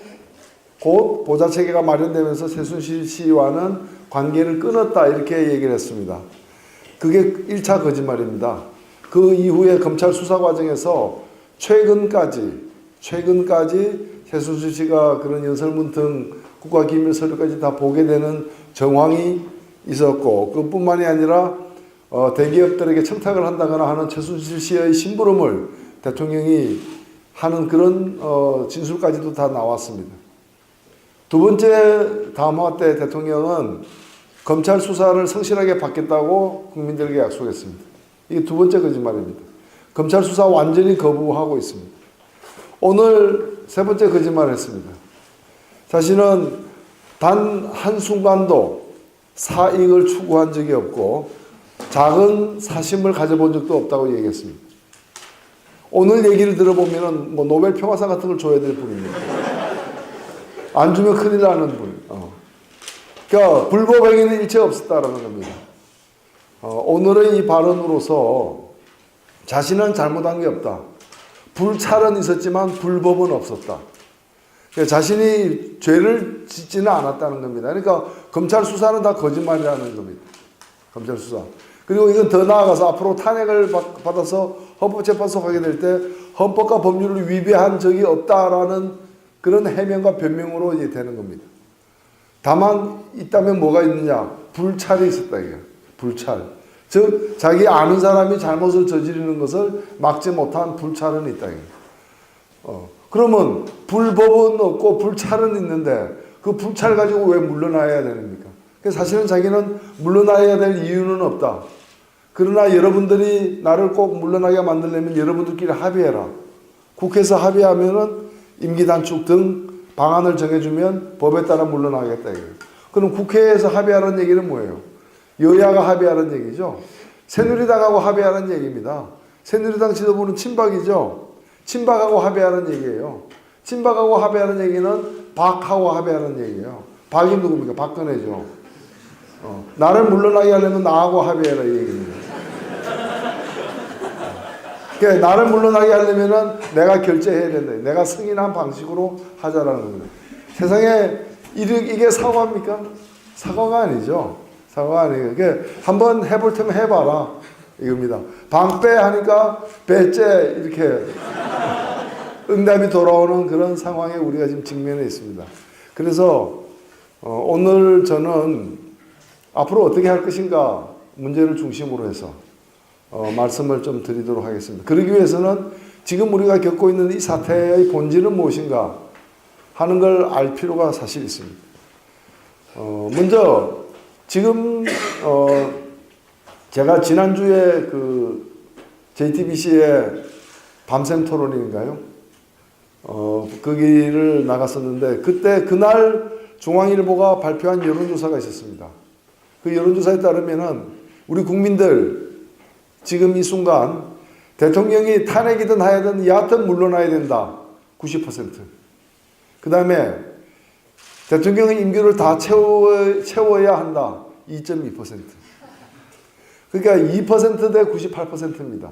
보좌 체계가 마련되면서 최순실 씨와는 관계를 끊었다 이렇게 얘기를 했습니다. 그게 1차 거짓말입니다. 그 이후에 검찰 수사 과정에서 최근까지 최순실 씨가 그런 연설문 등 국가기밀 서류까지 다 보게 되는 정황이 있었고 그뿐만이 아니라 대기업들에게 청탁을 한다거나 하는 최순실 씨의 심부름을 대통령이 하는 그런 진술까지도 다 나왔습니다. 두 번째 담화 때 대통령은 검찰 수사를 성실하게 받겠다고 국민들에게 약속했습니다. 이게 두 번째 거짓말입니다. 검찰 수사 완전히 거부하고 있습니다. 오늘 세 번째 거짓말을 했습니다. 자신은 단 한순간도 사익을 추구한 적이 없고 작은 사심을 가져본 적도 없다고 얘기했습니다. 오늘 얘기를 들어보면 뭐 노벨 평화상 같은 걸 줘야 될 분입니다. 안 주면 큰일 나는 분. 그러니까 불법 행위는 일체 없었다라는 겁니다. 오늘의 이 발언으로서 자신은 잘못한 게 없다. 불찰은 있었지만 불법은 없었다. 그러니까 자신이 죄를 짓지는 않았다는 겁니다. 그러니까 검찰 수사는 다 거짓말이라는 겁니다. 검찰 수사. 그리고 이건 더 나아가서 앞으로 탄핵을 받아서 헌법재판소 가게 될 때 헌법과 법률을 위배한 적이 없다라는 그런 해명과 변명으로 이제 되는 겁니다. 다만 있다면 뭐가 있느냐? 불찰이 있었다 이게. 불찰. 즉 자기 아는 사람이 잘못을 저지르는 것을 막지 못한 불찰은 있다 이게. 그러면 불법은 없고 불찰은 있는데 그 불찰 가지고 왜 물러나야 됩니까? 사실은 자기는 물러나야 될 이유는 없다. 그러나 여러분들이 나를 꼭 물러나게 만들려면 여러분들끼리 합의해라. 국회에서 합의하면은 임기 단축 등 방안을 정해주면 법에 따라 물러나겠다 이거예요. 그럼 국회에서 합의하라는 얘기는 뭐예요? 여야가 합의하라는 얘기죠. 새누리당하고 합의하라는 얘기입니다. 새누리당 지도부는 친박이죠. 친박하고 합의하라는 얘기예요. 친박하고 합의하는 얘기는 박하고 합의하는 얘기예요. 박이 누굽니까? 박근혜죠. 나를 물러나게 하려면 나하고 합의해라 이 얘기입니다. 그러니까 나를 물러나게 하려면은 내가 결재해야 된다. 내가 승인한 방식으로 하자라는 겁니다. 세상에 이게 사과입니까? 사과가 아니죠. 사과가 아니에요. 그러니까 한번 해볼 테면 해봐라 이겁니다. 방빼 하니까 배째 이렇게 응답이 돌아오는 그런 상황에 우리가 지금 직면해 있습니다. 그래서 오늘 저는 앞으로 어떻게 할 것인가 문제를 중심으로 해서 말씀을 좀 드리도록 하겠습니다. 그러기 위해서는 지금 우리가 겪고 있는 이 사태의 본질은 무엇인가 하는 걸 알 필요가 사실 있습니다. 먼저 지금 제가 지난주에 그 JTBC의 밤샘 토론인가요? 거기를 나갔었는데 그날 중앙일보가 발표한 여론조사가 있었습니다. 그 여론조사에 따르면은 우리 국민들 지금 이 순간 대통령이 탄핵이든 하야든 여하튼 물러나야 된다. 90%. 그 다음에 대통령의 임기를 다 채워야 한다. 2.2%. 그러니까 2%대 98%입니다.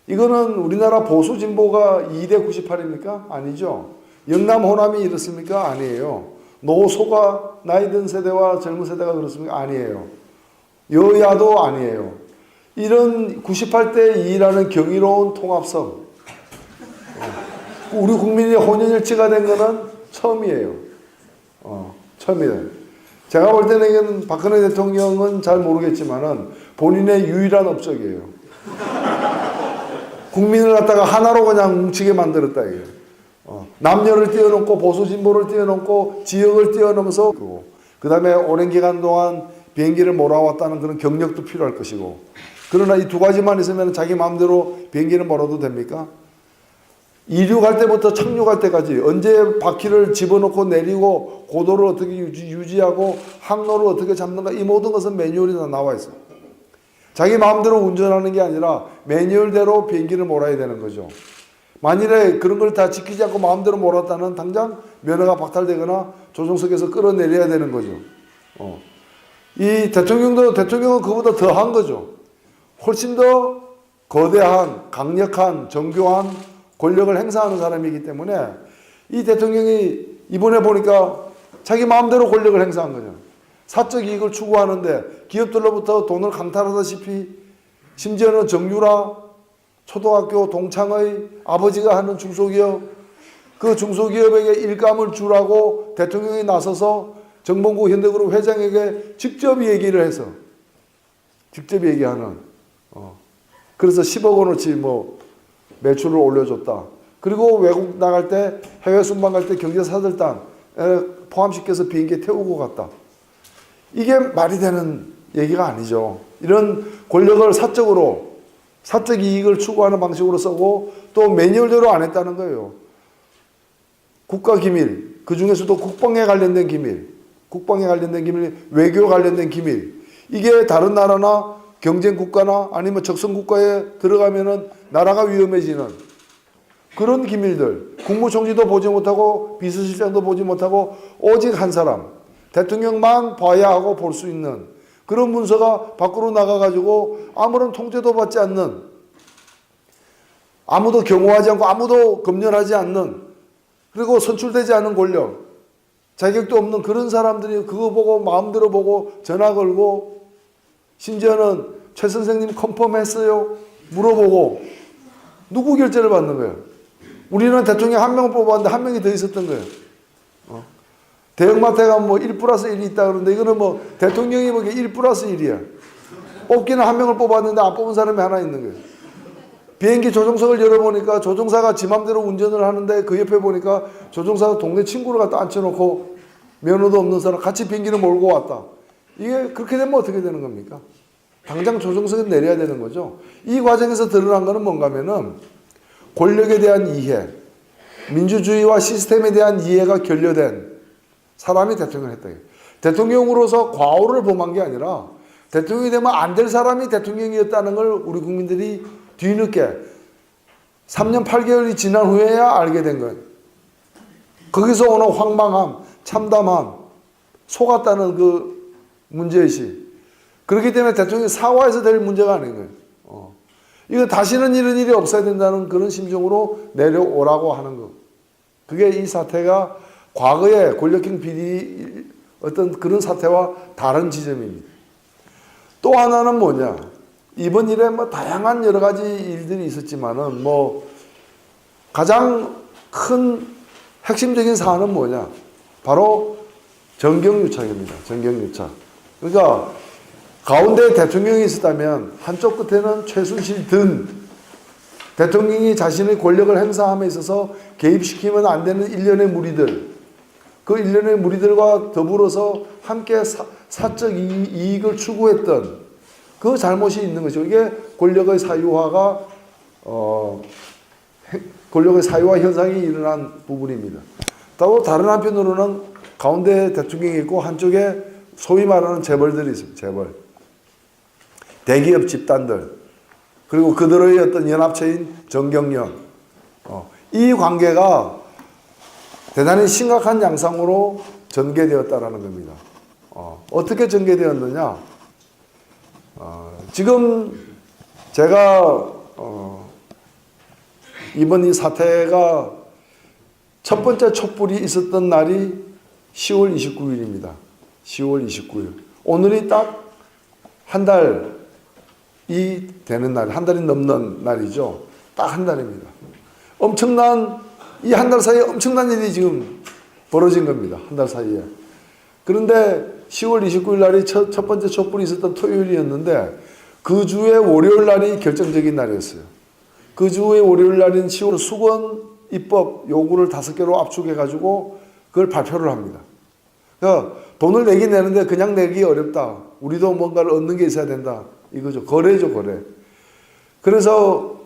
이거는 우리나라 보수 진보가 2대 98입니까? 아니죠. 영남 호남이 이렇습니까? 아니에요. 노소가 나이 든 세대와 젊은 세대가 그렇습니까? 아니에요. 여야도 아니에요. 이런 98대 2라는 경이로운 통합성. 우리 국민이 혼연일치가 된 거는 처음이에요. 처음이에요. 제가 볼 때는 이건 박근혜 대통령은 잘 모르겠지만은 본인의 유일한 업적이에요. 국민을 갖다가 하나로 그냥 뭉치게 만들었다 이거예요. 남녀를 뛰어넘고 보수 진보를 뛰어넘고 지역을 뛰어넘어서 그 다음에 오랜 기간 동안 비행기를 몰아왔다는 그런 경력도 필요할 것이고 그러나 이 두 가지만 있으면 자기 마음대로 비행기를 몰아도 됩니까? 이륙할 때부터 착륙할 때까지 언제 바퀴를 집어넣고 내리고 고도를 어떻게 유지하고 항로를 어떻게 잡는가 이 모든 것은 매뉴얼이 다 나와 있어요. 자기 마음대로 운전하는 게 아니라 매뉴얼대로 비행기를 몰아야 되는 거죠. 만일에 그런 걸 다 지키지 않고 마음대로 몰았다는 당장 면허가 박탈되거나 조종석에서 끌어내려야 되는 거죠. 이 대통령은 그보다 더한 거죠. 훨씬 더 거대한, 강력한, 정교한 권력을 행사하는 사람이기 때문에 이 대통령이 이번에 보니까 자기 마음대로 권력을 행사한 거죠. 사적 이익을 추구하는데 기업들로부터 돈을 강탈하다시피 심지어는 정유라 초등학교 동창의 아버지가 하는 중소기업 그 중소기업에게 일감을 주라고 대통령이 나서서 정봉구 현대그룹 회장에게 직접 얘기를 해서 직접 얘기하는 그래서 10억 원어치 뭐 매출을 올려줬다. 그리고 외국 나갈 때 해외 순방 갈 때 경제사절단 포함시켜서 비행기에 태우고 갔다. 이게 말이 되는 얘기가 아니죠. 이런 권력을 사적 이익을 추구하는 방식으로 쓰고 또 매뉴얼대로 안 했다는 거예요. 국가 기밀, 그 중에서도 국방에 관련된 기밀, 외교 관련된 기밀. 이게 다른 나라나 경쟁 국가나 아니면 적성 국가에 들어가면은 나라가 위험해지는 그런 기밀들. 국무총리도 보지 못하고 비서실장도 보지 못하고 오직 한 사람, 대통령만 봐야 하고 볼 수 있는 그런 문서가 밖으로 나가가지고 아무런 통제도 받지 않는 아무도 경호하지 않고 아무도 검열하지 않는 그리고 선출되지 않은 권력 자격도 없는 그런 사람들이 그거 보고 마음대로 보고 전화 걸고 심지어는 최 선생님 컨펌했어요? 물어보고 누구 결재를 받는 거예요? 우리는 대통령 한 명을 뽑았는데 한 명이 더 있었던 거예요. 대형마트에 가면 뭐 1+1이 있다 그러는데 이거는 뭐 대통령이 보기에 1+1이야. 뽑기는 한 명을 뽑았는데 안 뽑은 사람이 하나 있는 거예요. 비행기 조종석을 열어보니까 조종사가 지 맘대로 운전을 하는데 그 옆에 보니까 조종사가 동네 친구를 갖다 앉혀놓고 면허도 없는 사람 같이 비행기를 몰고 왔다. 이게 그렇게 되면 어떻게 되는 겁니까? 당장 조종석에 내려야 되는 거죠. 이 과정에서 드러난 거는 뭔가 하면은 권력에 대한 이해, 민주주의와 시스템에 대한 이해가 결여된 사람이 대통령을 했다. 대통령으로서 과오를 범한 게 아니라 대통령이 되면 안 될 사람이 대통령이었다는 걸 우리 국민들이 뒤늦게 3년 8개월이 지난 후에야 알게 된 거예요. 거기서 오는 황망함, 참담함, 속았다는 그 문제의식. 그렇기 때문에 대통령이 사과해서 될 문제가 아닌 거예요. 이거 다시는 이런 일이 없어야 된다는 그런 심정으로 내려오라고 하는 거. 그게 이 사태가 과거의 권력형 비리 어떤 그런 사태와 다른 지점입니다. 또 하나는 뭐냐? 이번 일에 뭐 다양한 여러 가지 일들이 있었지만은 뭐 가장 큰 핵심적인 사안은 뭐냐? 바로 정경유착입니다. 정경유착. 그러니까 가운데 대통령이 있었다면 한쪽 끝에는 최순실 등 대통령이 자신의 권력을 행사함에 있어서 개입시키면 안 되는 일련의 무리들, 그 일련의 무리들과 더불어서 함께 사적 이익을 추구했던 그 잘못이 있는 것이죠. 이게 권력의 사유화가 권력의 사유화 현상이 일어난 부분입니다. 또 다른 한편으로는 가운데 대통령이 있고 한쪽에 소위 말하는 재벌들이 있습니다. 재벌. 대기업 집단들. 그리고 그들의 어떤 연합체인 정경련. 이 관계가 대단히 심각한 양상으로 전개되었다라는 겁니다. 어떻게 전개되었느냐? 지금 제가 이번 이 사태가 첫 번째 촛불이 있었던 날이 10월 29일입니다. 10월 29일. 오늘이 딱 한 달이 되는 날, 한 달이 넘는 날이죠. 딱 한 달입니다. 엄청난, 이 한 달 사이에 엄청난 일이 지금 벌어진 겁니다. 한 달 사이에. 그런데 10월 29일 날이 첫 번째 촛불이 있었던 토요일이었는데 그 주의 월요일 날이 결정적인 날이었어요. 그 주의 월요일 날인 10월 수건 입법 요구를 5개로 압축해가지고 그걸 발표를 합니다. 그러니까 돈을 내긴 내는데 그냥 내기 어렵다. 우리도 뭔가를 얻는 게 있어야 된다. 이거죠. 거래죠, 거래. 그래서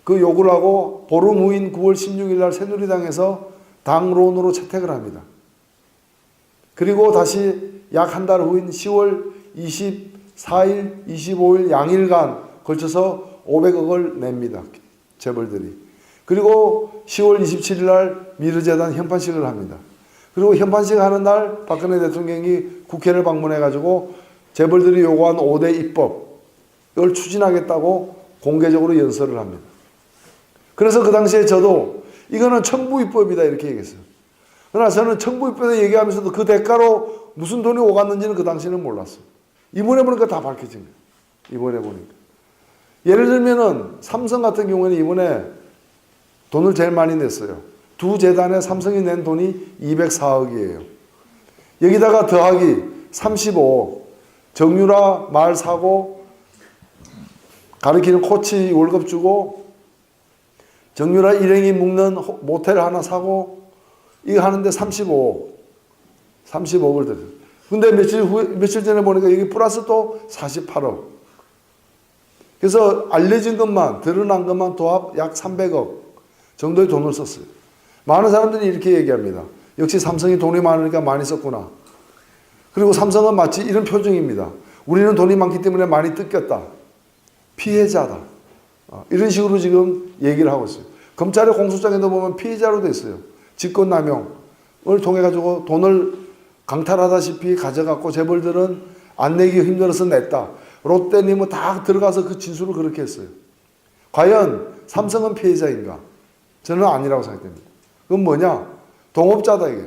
그 요구를 하고 보름 후인 9월 16일 날 새누리당에서 당론으로 채택을 합니다. 그리고 다시 약 한 달 후인 10월 24일, 25일 양일간 걸쳐서 500억을 냅니다. 재벌들이. 그리고 10월 27일 날 미르재단 현판식을 합니다. 그리고 현판식 하는 날 박근혜 대통령이 국회를 방문해가지고 재벌들이 요구한 5대 입법을 추진하겠다고 공개적으로 연설을 합니다. 그래서 그 당시에 저도 이거는 청부입법이다 이렇게 얘기했어요. 그러나 저는 청부입법에 얘기하면서도 그 대가로 무슨 돈이 오갔는지는 그 당시에는 몰랐어요. 이번에 보니까 다 밝혀진 거예요. 이번에 보니까. 예를 들면은 삼성 같은 경우에는 이번에 돈을 제일 많이 냈어요. 두 재단에 삼성이 낸 돈이 204억이에요. 여기다가 더하기 35억. 정유라 말 사고 가르치는 코치 월급 주고 정유라 일행이 묵는 모텔 하나 사고 이거 하는데 35억. 35억을 들었어요. 근데 며칠 전에 보니까 여기 플러스 또 48억. 그래서 알려진 것만, 드러난 것만 도합 약 300억 정도의 돈을 썼어요. 많은 사람들이 이렇게 얘기합니다. 역시 삼성이 돈이 많으니까 많이 썼구나. 그리고 삼성은 마치 이런 표정입니다. 우리는 돈이 많기 때문에 많이 뜯겼다. 피해자다. 이런 식으로 지금 얘기를 하고 있어요. 검찰의 공소장에도 보면 피해자로 돼 있어요. 직권남용을 통해 가지고 돈을 강탈하다시피 가져갔고 재벌들은 안 내기 힘들어서 냈다. 롯데님은 다 들어가서 그 진술을 그렇게 했어요. 과연 삼성은 피해자인가? 저는 아니라고 생각됩니다. 그건 뭐냐? 동업자다 이게.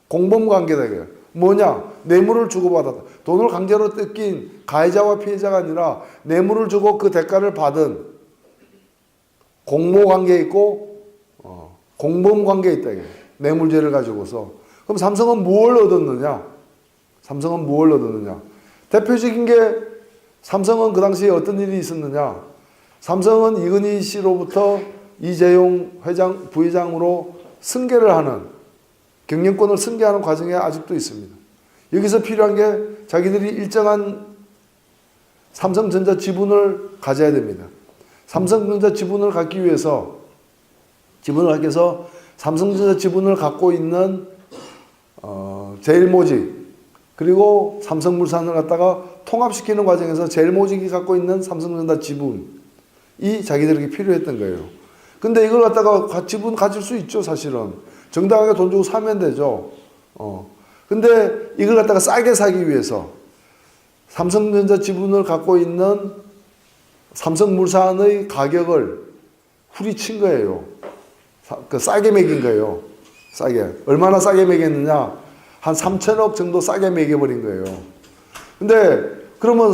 공범관계다 이게. 뭐냐? 뇌물을 주고받았다. 돈을 강제로 뜯긴 가해자와 피해자가 아니라 뇌물을 주고 그 대가를 받은 공모관계에 있고 공범관계에 있다 이게. 뇌물죄를 가지고서. 그럼 삼성은 무엇을 얻었느냐? 삼성은 무엇을 얻었느냐? 대표적인 게 삼성은 그 당시에 어떤 일이 있었느냐? 삼성은 이건희 씨로부터 이재용 회장, 부회장으로 승계를 하는, 경영권을 승계하는 과정에 아직도 있습니다. 여기서 필요한 게 자기들이 일정한 삼성전자 지분을 가져야 됩니다. 삼성전자 지분을 갖기 위해서 삼성전자 지분을 갖고 있는 제일모직 그리고 삼성물산을 갖다가 통합시키는 과정에서 제일모직이 갖고 있는 삼성전자 지분이 자기들에게 필요했던 거예요. 근데 이걸 갖다가 지분 가질 수 있죠, 사실은. 정당하게 돈 주고 사면 되죠. 근데 이걸 갖다가 싸게 사기 위해서 삼성전자 지분을 갖고 있는 삼성물산의 가격을 후리친 거예요. 싸게 매긴 거예요. 싸게. 얼마나 싸게 매겼느냐? 한 3천억 정도 싸게 매겨버린 거예요. 근데 그러면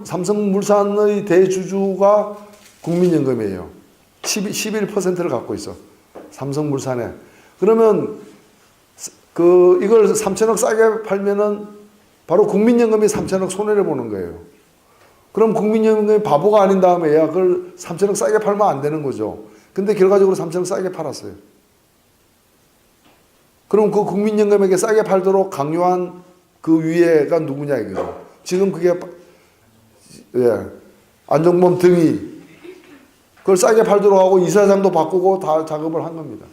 삼성물산의 대주주가 국민연금이에요. 11%를 갖고 있어. 삼성물산에. 그러면 이걸 3천억 싸게 팔면은 바로 국민연금이 3천억 손해를 보는 거예요. 그럼 국민연금이 바보가 아닌 다음에야 그걸 3천억 싸게 팔면 안 되는 거죠. 근데 결과적으로 3천억 싸게 팔았어요. 그럼 그 국민연금에게 싸게 팔도록 강요한 그 위에가 누구냐 이거죠. 지금 그게 안종범 등이 그걸 싸게 팔도록 하고 이사장도 바꾸고 다 작업을 한 겁니다.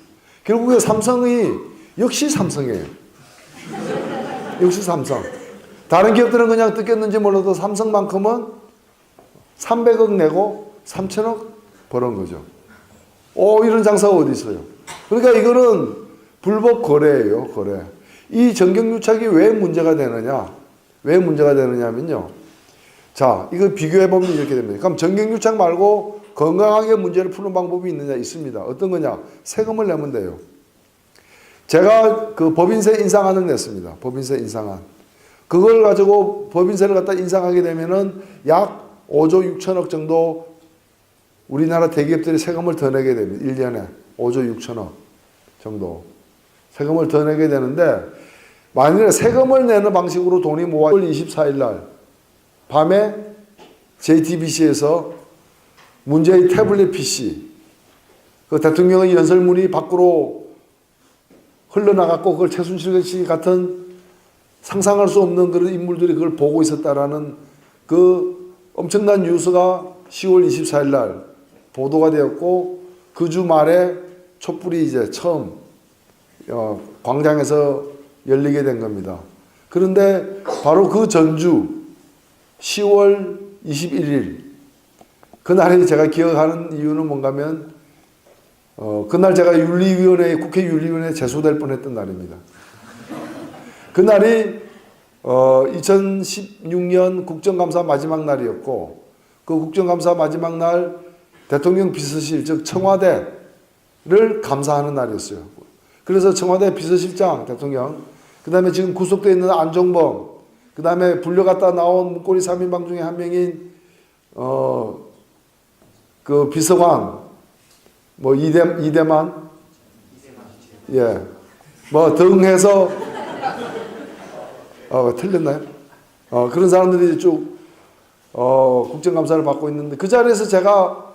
결국에 삼성이 역시 삼성이에요. 역시 삼성. 다른 기업들은 그냥 뜯겼는지 몰라도 삼성만큼은 300억 내고 3천억 벌은 거죠. 이런 장사가 어디 있어요. 그러니까 이거는 불법 거래예요, 거래. 이 정경유착이 왜 문제가 되느냐? 왜 문제가 되느냐면요. 자, 이거 비교해보면 이렇게 됩니다. 그럼 정경유착 말고 건강하게 문제를 푸는 방법이 있느냐? 있습니다. 어떤 거냐? 세금을 내면 돼요. 제가 그 법인세 인상안을 냈습니다. 법인세 인상안. 그걸 가지고 법인세를 갖다 인상하게 되면은 약 5조 6천억 정도 우리나라 대기업들이 세금을 더 내게 됩니다. 1년에 5조 6천억 정도 세금을 더 내게 되는데, 만일에 세금을 내는 방식으로 돈이 모아 6월 24일 날 밤에 JTBC에서 문재인 태블릿 PC 그 대통령의 연설문이 밖으로 흘러나갔고 그걸 최순실 씨 같은 상상할 수 없는 그런 인물들이 그걸 보고 있었다라는 그 엄청난 뉴스가 10월 24일 날 보도가 되었고, 그 주 말에 촛불이 이제 처음 광장에서 열리게 된 겁니다. 그런데 바로 그 전주 10월 21일 그날에 제가 기억하는 이유는 뭔가면 그날 제가 국회 윤리위원회에 제소될 뻔했던 날입니다. 그날이 2016년 국정감사 마지막 날이었고, 그 국정감사 마지막 날 대통령 비서실 즉 청와대를 감사하는 날이었어요. 그래서 청와대 비서실장 대통령, 그 다음에 지금 구속되어 있는 안종범, 그 다음에 불려갔다 나온 문고리 3인방 중에 한 명인 그 비서관 뭐 이대만 뭐 등해서 틀렸나요? 그런 사람들이 쭉 국정감사를 받고 있는데, 그 자리에서 제가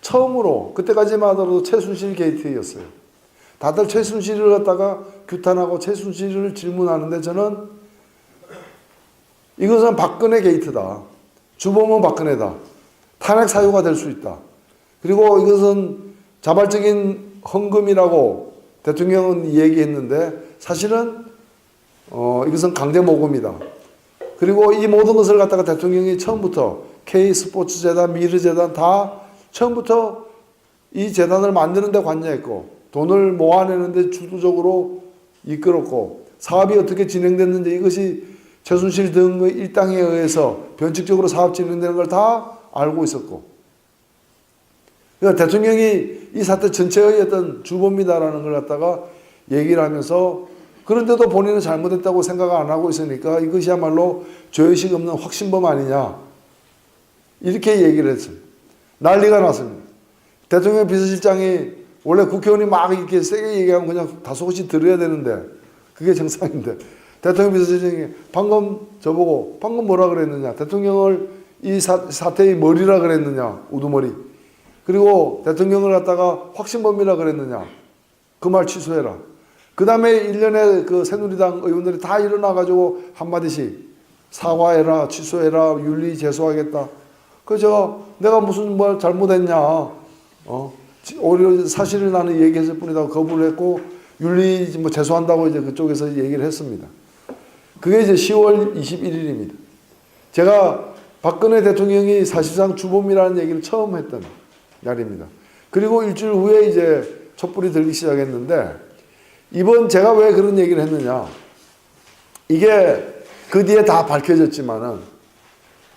처음으로, 그때까지만 하더라도 최순실 게이트였어요. 다들 최순실을 갖다가 규탄하고 최순실을 질문하는데, 저는 이것은 박근혜 게이트다. 주범은 박근혜다. 탄핵 사유가 될 수 있다. 그리고 이것은 자발적인 헌금이라고 대통령은 얘기했는데, 사실은 이것은 강제 모금이다. 그리고 이 모든 것을 갖다가 대통령이 처음부터 K스포츠재단, 미르재단 다 처음부터 이 재단을 만드는 데 관여했고, 돈을 모아내는데 주도적으로 이끌었고, 사업이 어떻게 진행됐는지 이것이 최순실 등의 일당에 의해서 변칙적으로 사업 진행되는 걸 다 알고 있었고, 그러니까 대통령이 이 사태 전체의 어떤 주범이다라는 걸 갖다가 얘기를 하면서, 그런데도 본인은 잘못했다고 생각 안 하고 있으니까 이것이야말로 죄의식 없는 확신범 아니냐, 이렇게 얘기를 했습니다. 난리가 났습니다. 대통령 비서실장이 원래 국회의원이 막 이렇게 세게 얘기하면 그냥 다소곳이 들어야 되는데 그게 정상인데, 대통령 비서실장이 방금 저보고 방금 뭐라 그랬느냐, 대통령을 이 사태의 머리라 그랬느냐, 우두머리, 그리고 대통령을 갖다가 확신범이라 그랬느냐, 그 말 취소해라. 그 다음에 일련의 그 새누리당 의원들이 다 일어나가지고 한마디씩 사과해라, 취소해라, 윤리 제소하겠다. 그저 내가 무슨 뭘 잘못했냐, 오히려 사실을 나는 얘기했을 뿐이다 거부를 했고, 윤리 뭐 제소한다고 이제 그쪽에서 얘기를 했습니다. 그게 이제 10월 21일입니다. 제가 박근혜 대통령이 사실상 주범이라는 얘기를 처음 했던 날입니다. 그리고 일주일 후에 이제 촛불이 들기 시작했는데, 이번 제가 왜 그런 얘기를 했느냐, 이게 그 뒤에 다 밝혀졌지만은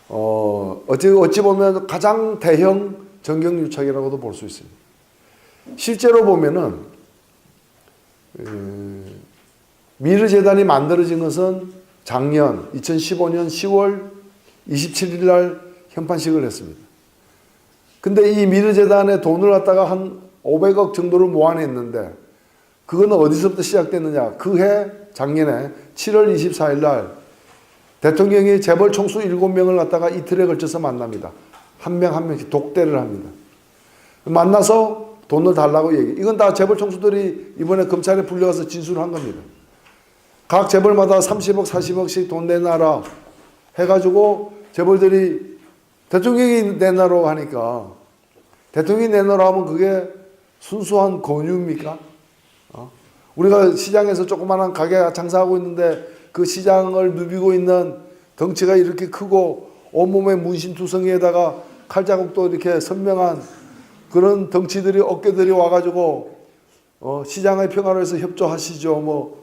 어찌 보면 가장 대형 정경유착이라고도 볼 수 있습니다. 실제로 보면은 미르재단이 만들어진 것은 작년 2015년 10월 27일 날 현판식을 했습니다. 근데 이 미르재단에 돈을 갖다가 한 500억 정도를 모아냈는데, 그거는 어디서부터 시작됐느냐, 그 해 작년에 7월 24일 날 대통령이 재벌 총수 7명을 갖다가 이틀에 걸쳐서 만납니다. 한 명 한 명씩 독대를 합니다. 만나서 돈을 달라고 얘기. 이건 다 재벌 총수들이 이번에 검찰에 불려가서 진술한 겁니다. 각 재벌마다 30억, 40억씩 돈 내놔라 해가지고 재벌들이 대통령이 내놔라고 하니까 대통령이 내놔라 하면 그게 순수한 권유입니까? 우리가 시장에서 조그마한 가게 장사하고 있는데 그 시장을 누비고 있는 덩치가 이렇게 크고 온몸에 문신투성이에다가 칼자국도 이렇게 선명한 그런 덩치들이 어깨들이 와가지고 시장의 평화를 위해서 협조하시죠.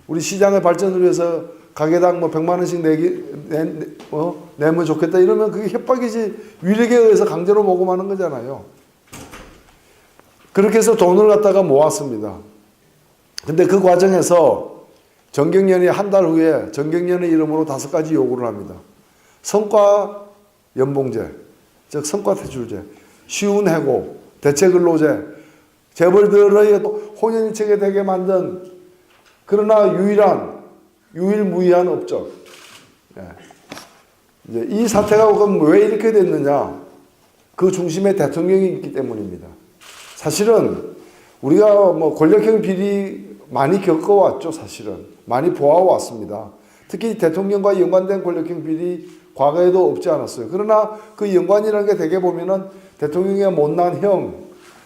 우리 시장의 발전을 위해서 가게당 100만 원씩 내면 좋겠다 이러면 그게 협박이지 위력에 의해서 강제로 모금하는 거잖아요. 그렇게 해서 돈을 갖다가 모았습니다. 근데 그 과정에서 정경련이 한 달 후에 정경련의 이름으로 5가지 요구를 합니다. 성과 연봉제, 즉 성과대출제, 쉬운 해고, 대체근로제, 재벌들의 혼연일체게 되게 만든 그러나 유일무이한 업적. 이제 이 사태가 그럼 왜 이렇게 됐느냐? 그 중심에 대통령이 있기 때문입니다. 사실은 우리가 권력형 비리 많이 겪어왔죠, 사실은. 많이 보아왔습니다. 특히 대통령과 연관된 권력형 비리 과거에도 없지 않았어요. 그러나 그 연관이라는 게 되게 보면은 대통령의 못난 형,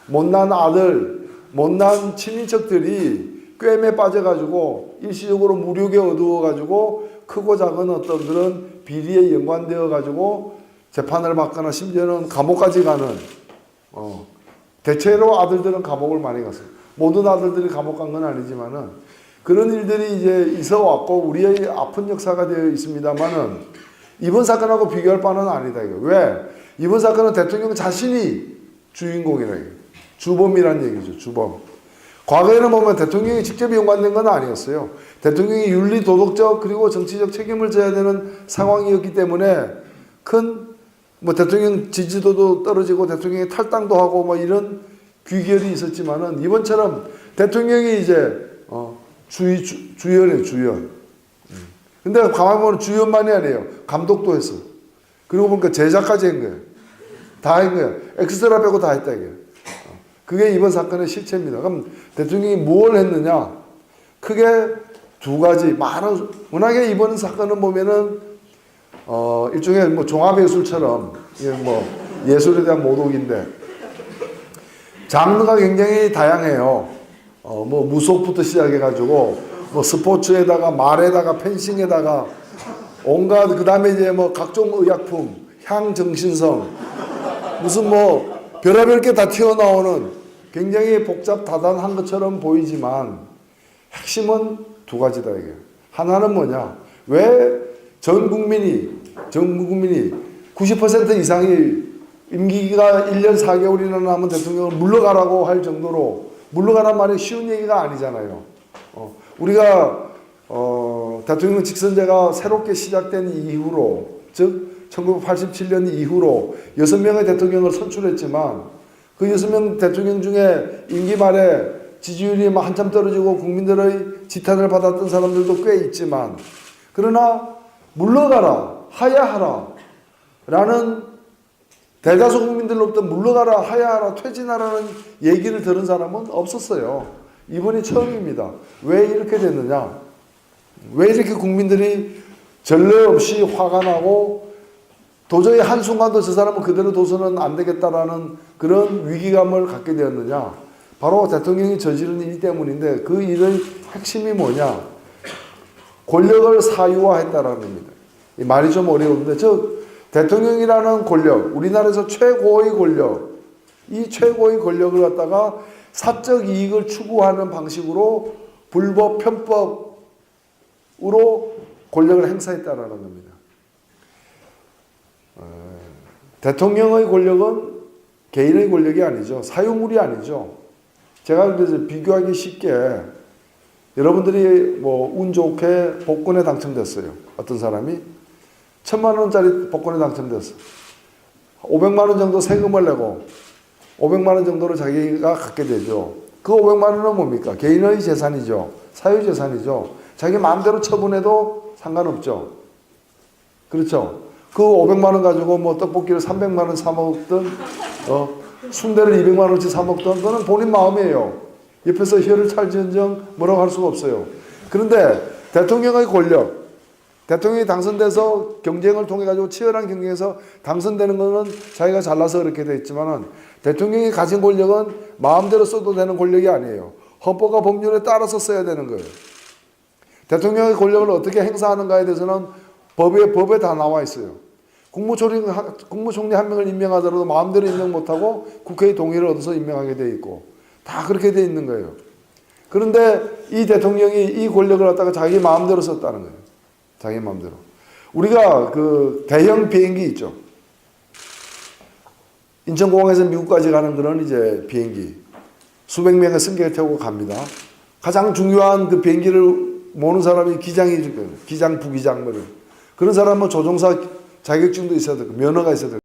못난 아들, 못난 친인척들이 꿰매 빠져가지고 일시적으로 무력에 어두워가지고 크고 작은 어떤 그런 비리에 연관되어가지고 재판을 받거나 심지어는 감옥까지 가는, 대체로 아들들은 감옥을 많이 갔어요. 모든 아들들이 감옥 간 건 아니지만은 그런 일들이 이제 있어 왔고 우리의 아픈 역사가 되어 있습니다만은 이번 사건하고 비교할 바는 아니다 이거. 왜? 이번 사건은 대통령 자신이 주인공이라 이거. 주범이란 얘기죠. 주범. 과거에는 보면 대통령이 직접 연관된 건 아니었어요. 대통령이 윤리 도덕적 그리고 정치적 책임을 져야 되는 상황이었기 때문에 큰 대통령 지지도도 떨어지고 대통령이 탈당도 하고 이런 귀결이 있었지만은 이번처럼 대통령이 이제 주연이에요, 주연. 근데 가만히 보면 주연만이 아니에요. 감독도 했어. 그리고 보니까 제작까지 한 거예요. 다 한 거예요. 엑스트라 빼고 다 했다 이게. 그게 이번 사건의 실체입니다. 그럼 대통령이 뭘 했느냐? 크게 2가지. 워낙에 이번 사건은 보면은 일종의 종합예술처럼 예술에 대한 모독인데 장르가 굉장히 다양해요. 무속부터 시작해가지고 스포츠에다가 말에다가 펜싱에다가 온갖 그 다음에 이제 각종 의약품, 향정신성 무슨 별의별 게 다 튀어나오는 굉장히 복잡다단한 것처럼 보이지만 핵심은 2가지다 이게. 하나는 뭐냐? 왜 전 국민이 90% 이상이 임기가 1년 4개월이나 남은 대통령을 물러가라고 할 정도로 물러가란 말이 쉬운 얘기가 아니잖아요. 우리가 대통령 직선제가 새롭게 시작된 이후로 즉 1987년 이후로 6명의 대통령을 선출했지만 그 6명 대통령 중에 임기 말에 지지율이 한참 떨어지고 국민들의 지탄을 받았던 사람들도 꽤 있지만 그러나 물러가라 하야하라 라는 대다수 국민들로부터 물러가라 하야하라 퇴진하라는 얘기를 들은 사람은 없었어요. 이번이 처음입니다. 왜 이렇게 됐느냐? 왜 이렇게 국민들이 전례 없이 화가 나고 도저히 한순간도 저 사람은 그대로 둬서는 안 되겠다라는 그런 위기감을 갖게 되었느냐? 바로 대통령이 저지른 일 때문인데 그 일의 핵심이 뭐냐? 권력을 사유화했다라는 겁니다. 이 말이 좀 어려운데 즉 대통령이라는 권력, 우리나라에서 최고의 권력, 이 최고의 권력을 갖다가 사적 이익을 추구하는 방식으로 불법 편법으로 권력을 행사했다라는 겁니다. 대통령의 권력은 개인의 권력이 아니죠. 사유물이 아니죠. 제가 그래서 비교하기 쉽게 여러분들이 운 좋게 복권에 당첨됐어요. 어떤 사람이 1,000만 원짜리 복권에 당첨됐어. 500만 원 정도 세금을 내고 500만 원 정도를 자기가 갖게 되죠. 그 500만 원은 뭡니까? 개인의 재산이죠. 사유재산이죠. 자기 마음대로 처분해도 상관없죠. 그렇죠. 그 500만 원 가지고 뭐 떡볶이를 300만 원 사 먹든, 순대를 200만 원치 사 먹든, 그거는 본인 마음이에요. 옆에서 혀를 찰지언정 뭐라고 할 수가 없어요. 그런데 대통령의 권력, 대통령이 당선돼서 경쟁을 통해 가지고 치열한 경쟁에서 당선되는 거는 자기가 잘나서 그렇게 돼 있지만은 대통령이 가진 권력은 마음대로 써도 되는 권력이 아니에요. 헌법과 법률에 따라서 써야 되는 거예요. 대통령의 권력을 어떻게 행사하는가에 대해서는 법에 다 나와 있어요. 국무총리 한 명을 임명하더라도 마음대로 임명 못하고 국회의 동의를 얻어서 임명하게 돼 있고 다 그렇게 돼 있는 거예요. 그런데 이 대통령이 이 권력을 갖다가 자기 마음대로 썼다는 거예요. 자기 마음대로. 우리가 그 대형 비행기 있죠. 인천공항에서 미국까지 가는 그런 이제 비행기. 수백 명의 승객을 태우고 갑니다. 가장 중요한 그 비행기를 모는 사람이 기장이, 기장, 부기장, 그런 사람은 조종사 자격증도 있어야 되고, 면허가 있어야 되고.